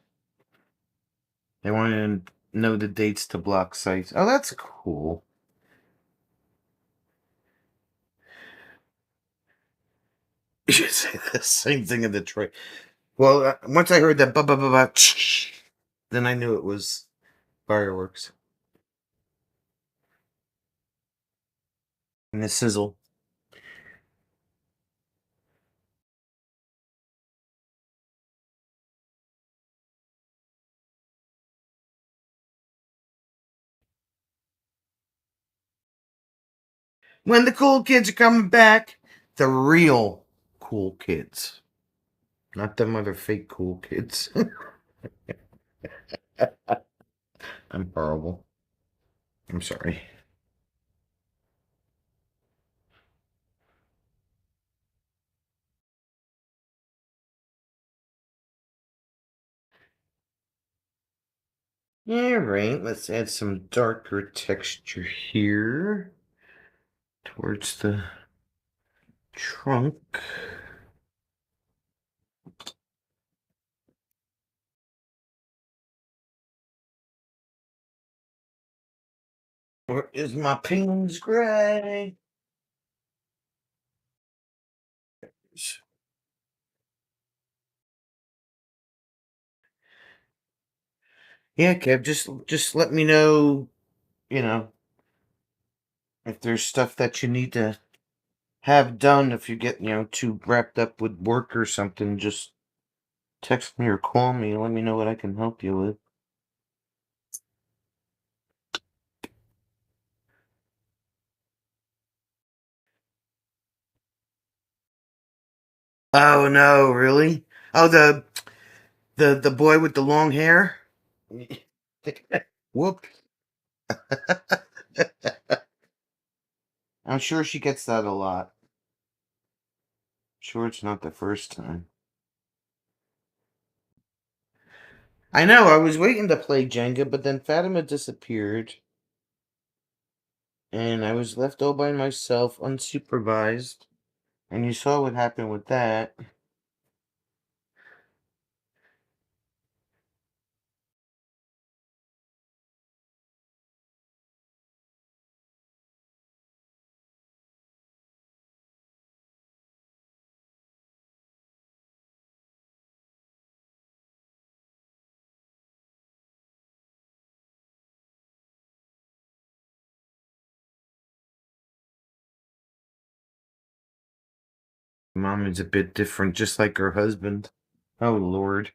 Speaker 1: They want to know the dates to block sites. Oh, that's cool. You should say the same thing in Detroit. Well, once I heard that ba ba ba ba, then I knew it was fireworks and the sizzle. When the cool kids are coming back, the real cool kids, not them other fake cool kids. I'm horrible. I'm sorry. Alright, let's add some darker texture here towards the trunk. Where is my Payne's Gray? Yeah, Kev, just let me know, you know, if there's stuff that you need to have done. If you get, too wrapped up with work or something, just text me or call me and let me know what I can help you with. Oh no, really? Oh, the boy with the long hair? Whoop. I'm sure she gets that a lot. Sure it's not the first time. I know, I was waiting to play Jenga, but then Fatima disappeared, and I was left all by myself, unsupervised. And you saw what happened with that. Mom is a bit different, just like her husband. Oh, Lord.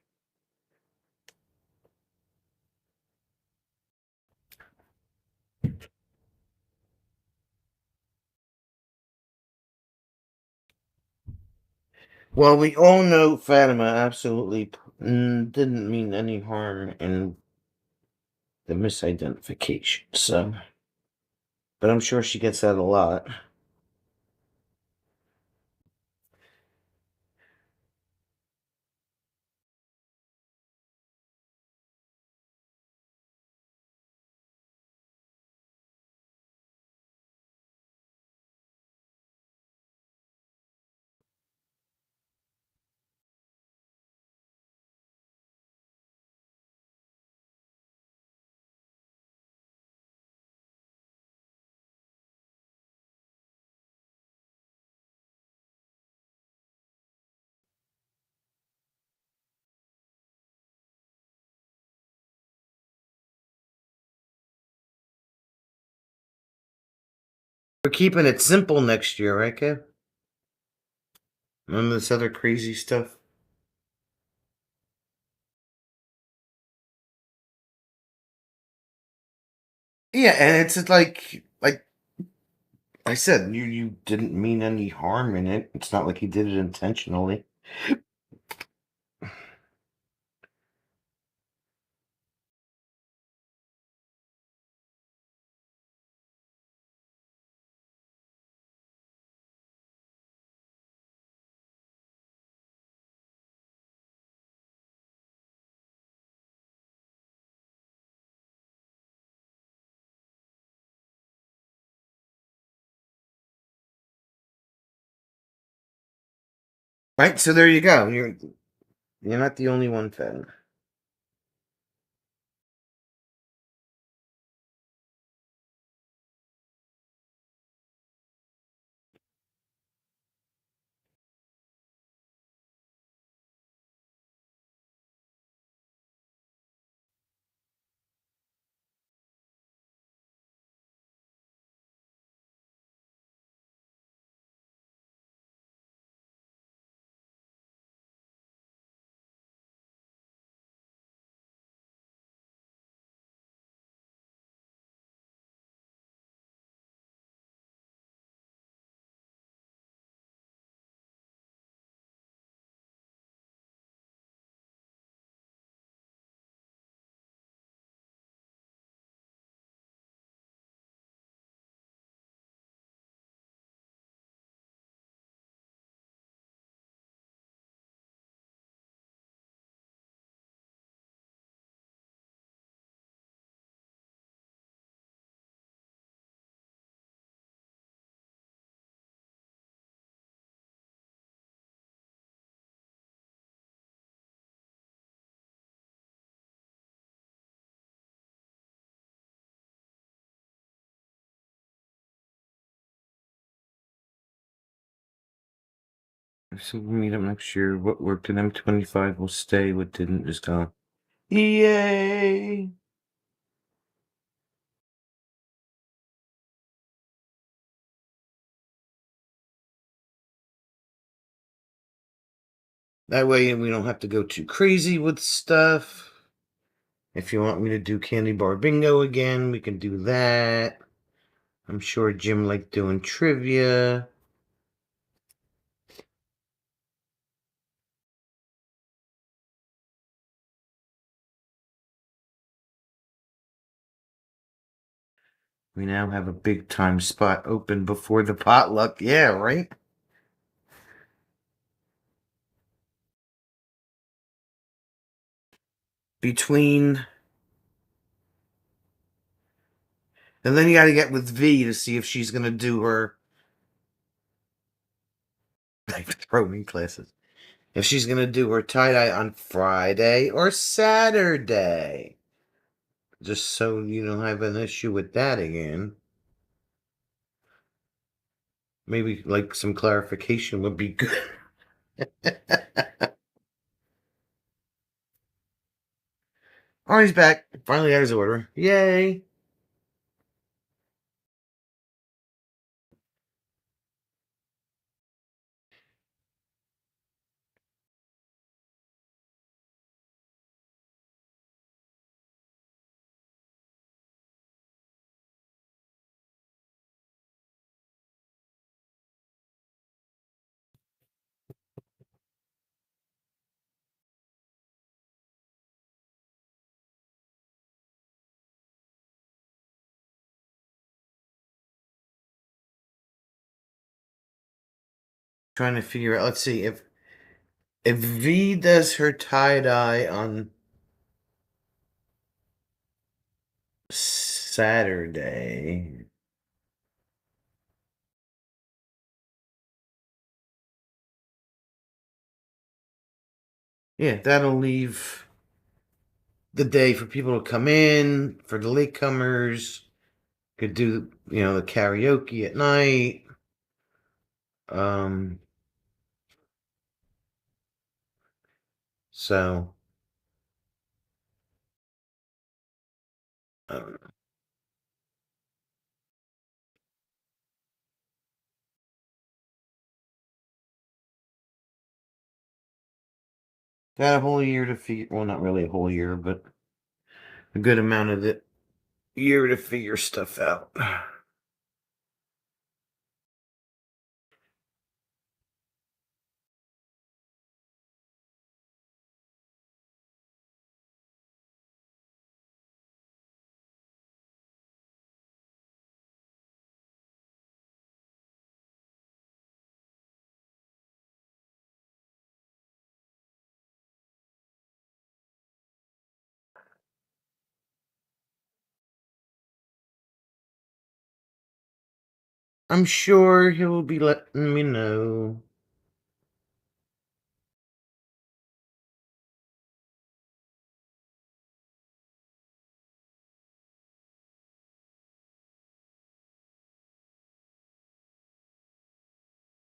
Speaker 1: Well, we all know Fatima absolutely didn't mean any harm in the misidentification, so. But I'm sure she gets that a lot. We're keeping it simple next year, right, Kev? None of this other crazy stuff. Yeah, and it's like I said, you didn't mean any harm in it. It's not like he did it intentionally. Right? So there you go. You're not the only one, Fed. So we meet up next year. What worked in M25 will stay. What didn't just go. Yay! That way we don't have to go too crazy with stuff. If you want me to do candy bar bingo again, we can do that. I'm sure Jim liked doing trivia. We now have a big time spot open before the potluck. Yeah, right? Between. And then you got to get with V to see if she's going to do her. Throwing classes. If she's going to do her tie dye on Friday or Saturday. Just so you don't have an issue with that again. Maybe like some clarification would be good. Oh, he's back. Finally got his order. Yay. Trying to figure out. Let's see if V does her tie dye on Saturday. Yeah, that'll leave the day for people to come in, for the latecomers. Could do, the karaoke at night. Um, so, I don't know. Got a whole year to figure, well, not really a whole year, but a good amount of the year to figure stuff out. I'm sure he'll be letting me know.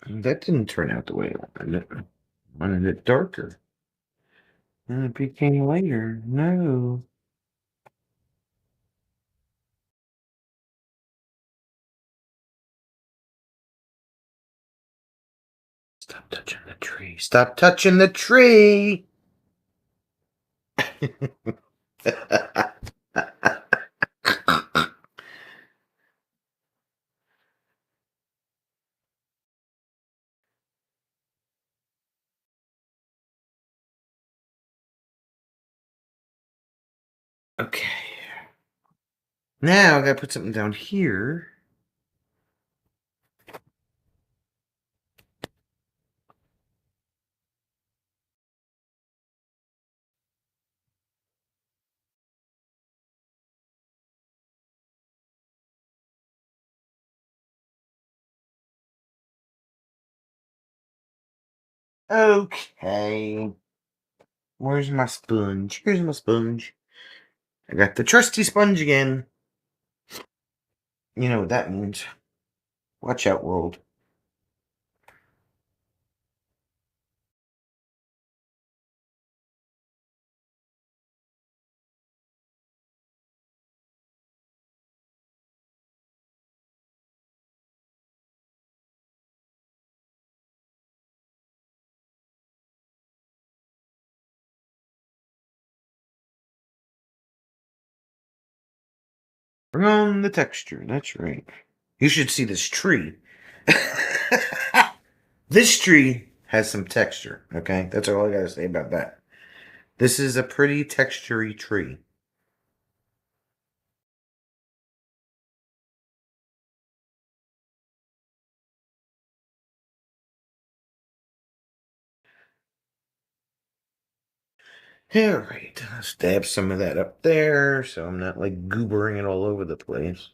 Speaker 1: That didn't turn out the way I wanted it. I wanted it darker. And it became lighter. No. Stop touching the tree. Stop touching the tree. Okay. Now I gotta put something down here. Okay. Where's my sponge? Here's my sponge. I got the trusty sponge again. You know what that means. Watch out, world. Bring on the texture. That's right. You should see this tree. This tree has some texture, okay? That's all I gotta say about that. This is a pretty textury tree. Alright, let's dab some of that up there so I'm not like goobering it all over the place.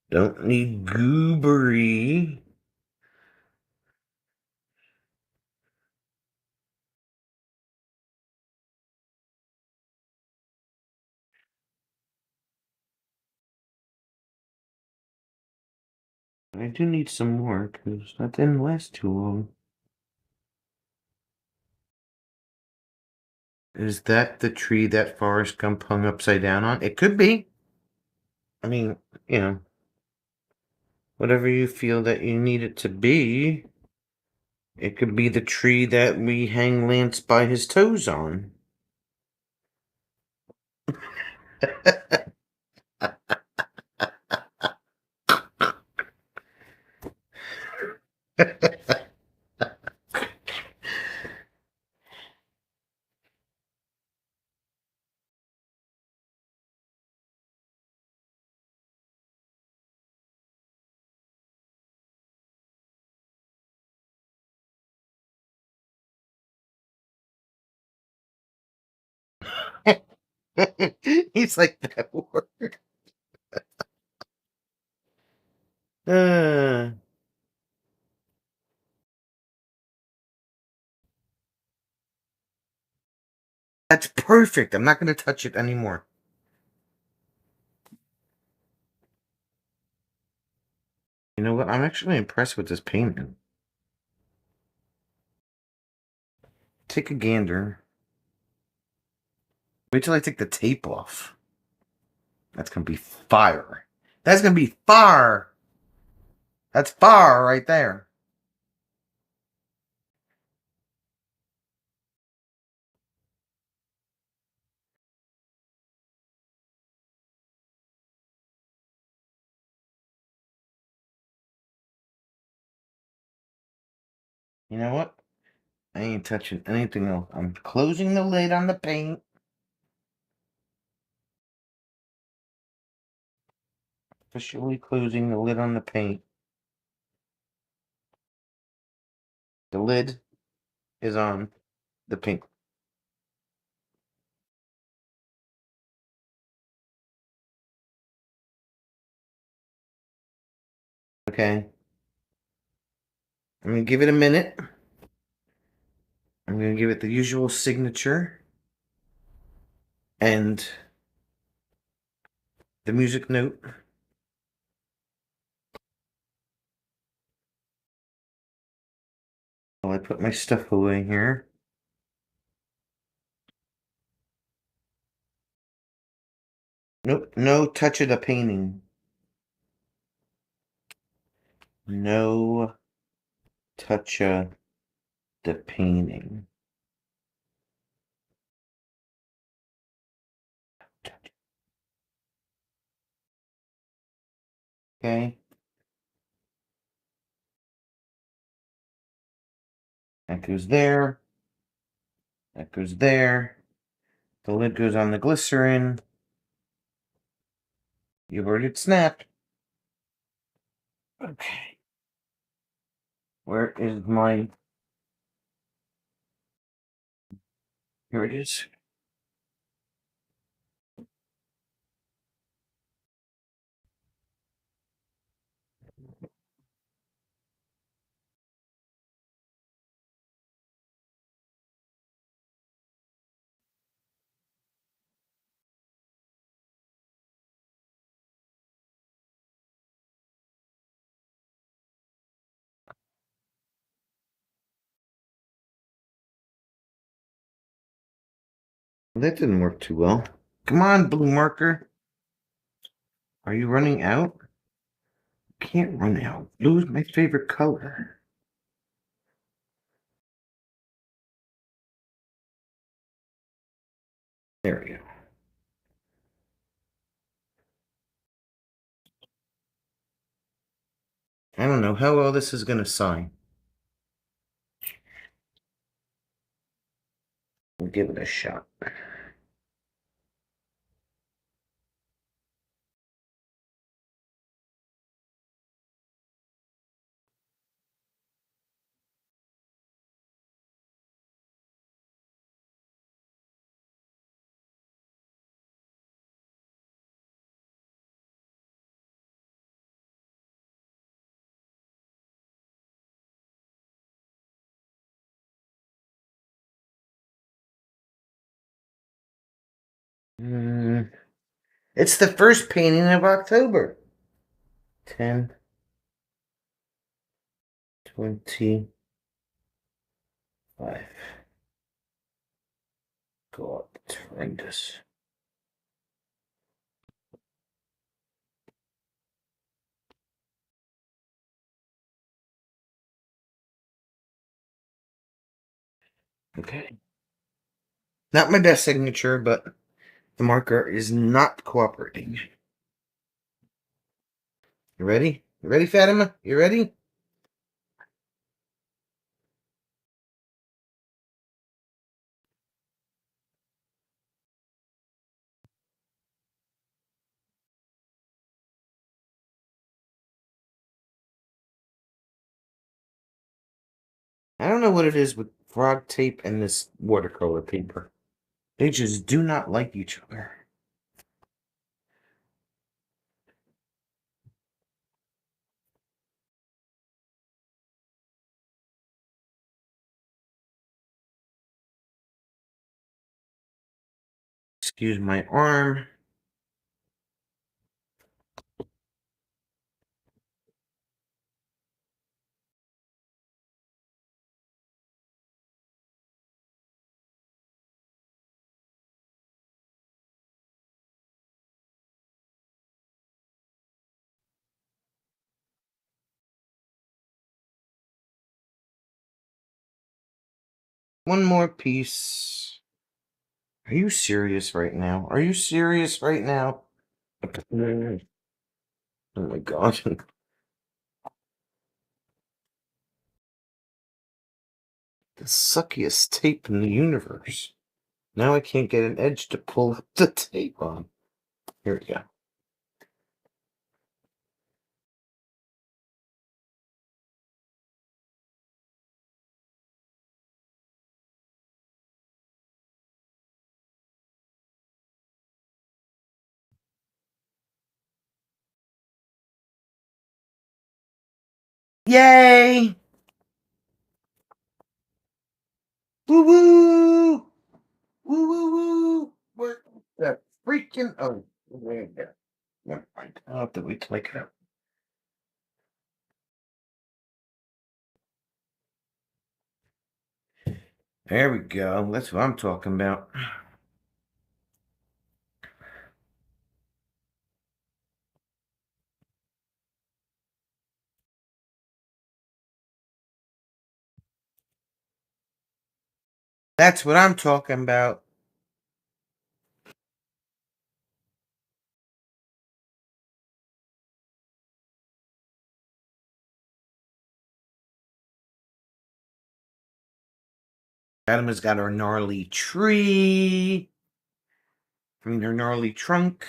Speaker 1: Don't need goobery. I do need some more because that didn't last too long. Is that the tree that Forrest Gump hung upside down on? It could be. I mean, you know, whatever you feel that you need it to be. It could be the tree that we hang Lance by his toes on. He's like that word. Uh, that's perfect. I'm not going to touch it anymore. You know what? I'm actually impressed with this painting. Take a gander. Wait till I take the tape off. That's going to be fire. That's going to be fire. That's fire right there. You know what? I ain't touching anything else. I'm closing the lid on the paint. Officially closing the lid on the paint. The lid is on the paint. Okay. I'm going to give it a minute. I'm going to give it the usual signature and the music note. While I put my stuff away here. Nope, no touch of the painting. No touch of the painting. Okay. That goes there. That goes there. The lid goes on the glycerin. You've already snapped. Okay. Where is my... Here it is. That didn't work too well. Come on, blue marker. Are you running out? Can't run out. Blue is my favorite color. There we go. don't know how well this is going to sign. We'll give it a shot. It's the first painting of October. 10, 25. God, it's horrendous. Okay. Not my best signature, but the marker is not cooperating. You ready? You ready, Fatima? You ready? I don't know what it is with frog tape and this watercolor paper. They just do not like each other. Excuse my arm. One more piece. Are you serious right now? Are you serious right now? Oh my god. The suckiest tape in the universe. Now I can't get an edge to pull the tape on. Here we go. Yay! Woo woo! Woo woo woo! Where the freaking there we go. Never mind. I'll have to wait till I get out. There we go. That's what I'm talking about. That's what I'm talking about. Adam's got her gnarly tree. I mean, her gnarly trunk.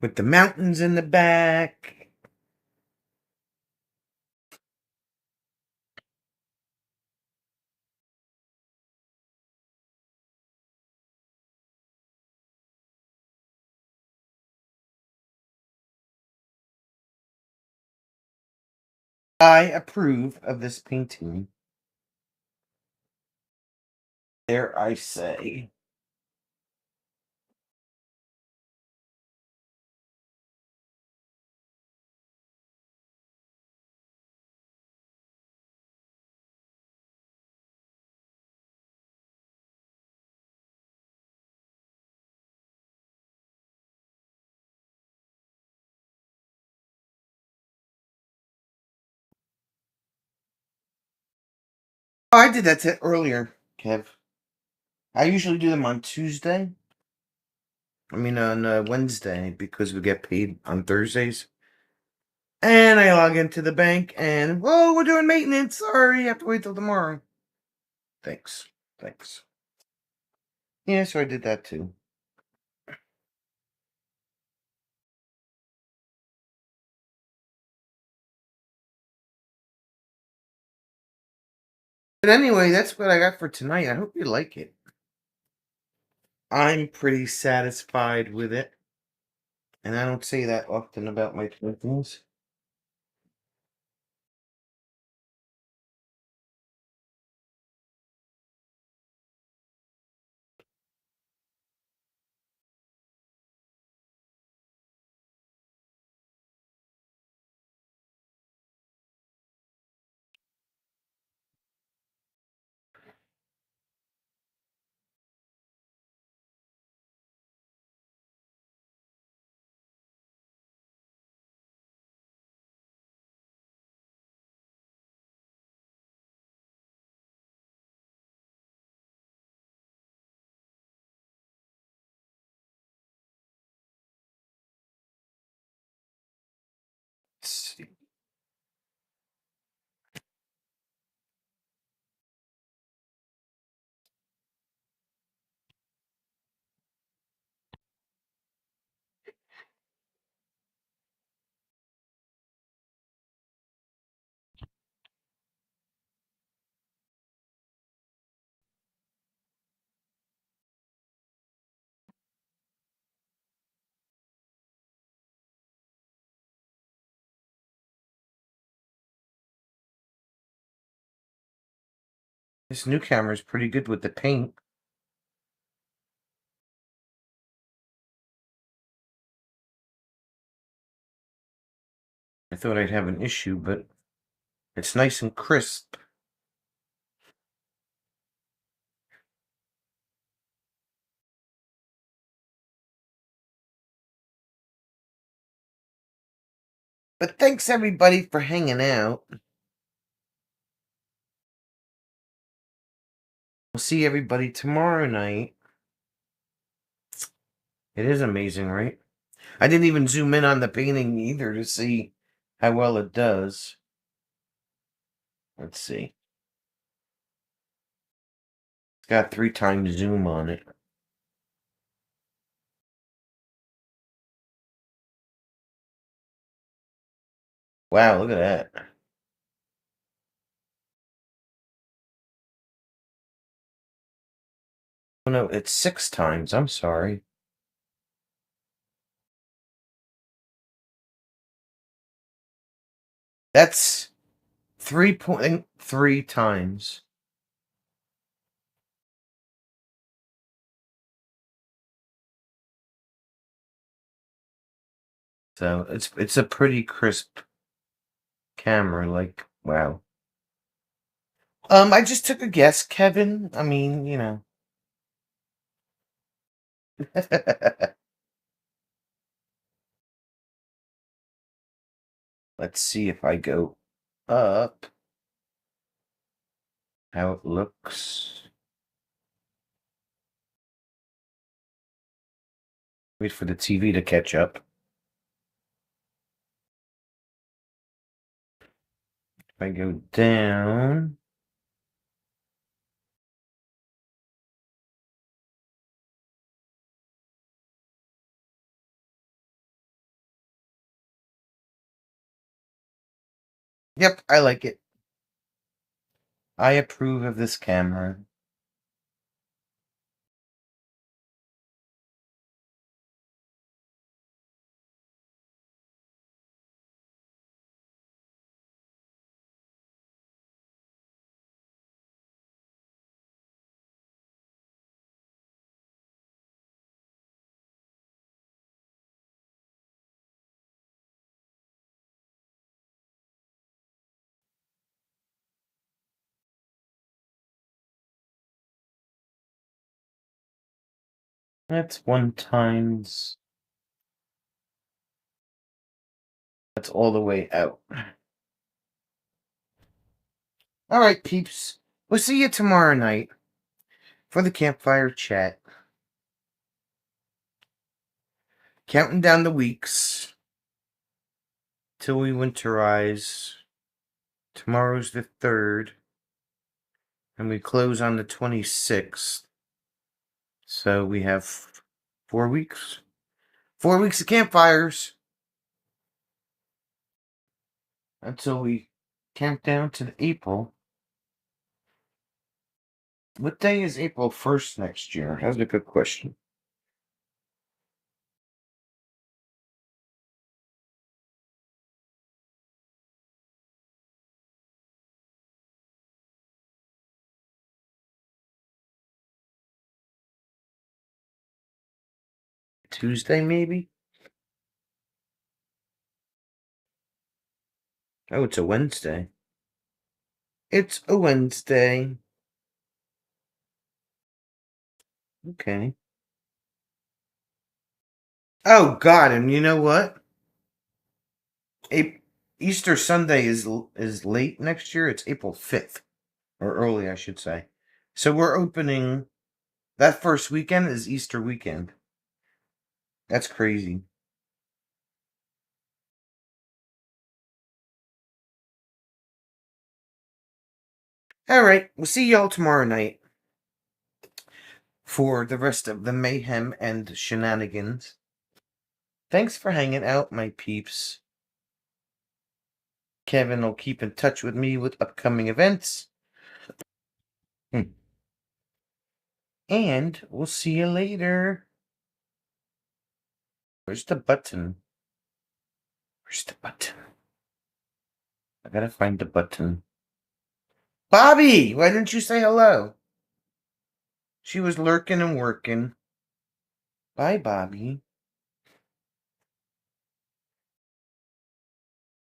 Speaker 1: With the mountains in the back. I approve of this painting. Dare I say. Oh, I did that earlier, Kev. I usually do them on Tuesday. I mean, on Wednesday, because we get paid on Thursdays. And I log into the bank and, whoa, we're doing maintenance. Sorry, you have to wait till tomorrow. Thanks. Thanks. Yeah, so I did that too. But anyway, that's what I got for tonight. I hope you like it. I'm pretty satisfied with it. And I don't say that often about my paintings. Let's see. This new camera is pretty good with the paint. I thought I'd have an issue, but it's nice and crisp. But thanks everybody for hanging out. We'll see everybody tomorrow night. It is amazing, right? I didn't even zoom in on the painting either to see how well it does. Let's see. It's got 3 times zoom on it. Wow, look at that. Oh no, it's 6 times. I'm sorry. That's 3.3 times. So it's a pretty crisp camera, like wow. I just took a guess, Kevin. I mean, you know. Let's see if I go up how it looks. Wait for the TV to catch up. If I go down. Yep, I like it. I approve of this camera. That's 1 times. That's all the way out. All right, peeps. We'll see you tomorrow night for the campfire chat. Counting down the weeks till we winterize. Tomorrow's the 3rd. And we close on the 26th. So we have 4 weeks. 4 weeks of campfires. Until we count down to April. What day is April 1st next year? That's a good question. Tuesday, maybe? Oh, it's a Wednesday. It's a Wednesday. Okay. Oh, God, and you know what? Easter Sunday is late next year. It's April 5th. Or early, I should say. So we're opening... That first weekend is Easter weekend. That's crazy. All right, we'll see y'all tomorrow night for the rest of the mayhem and shenanigans. Thanks for hanging out, my peeps. Kevin will keep in touch with me with upcoming events. And we'll see you later. Where's the button? Where's the button? I gotta find the button. Bobby! Why didn't you say hello? She was lurking and working. Bye, Bobby.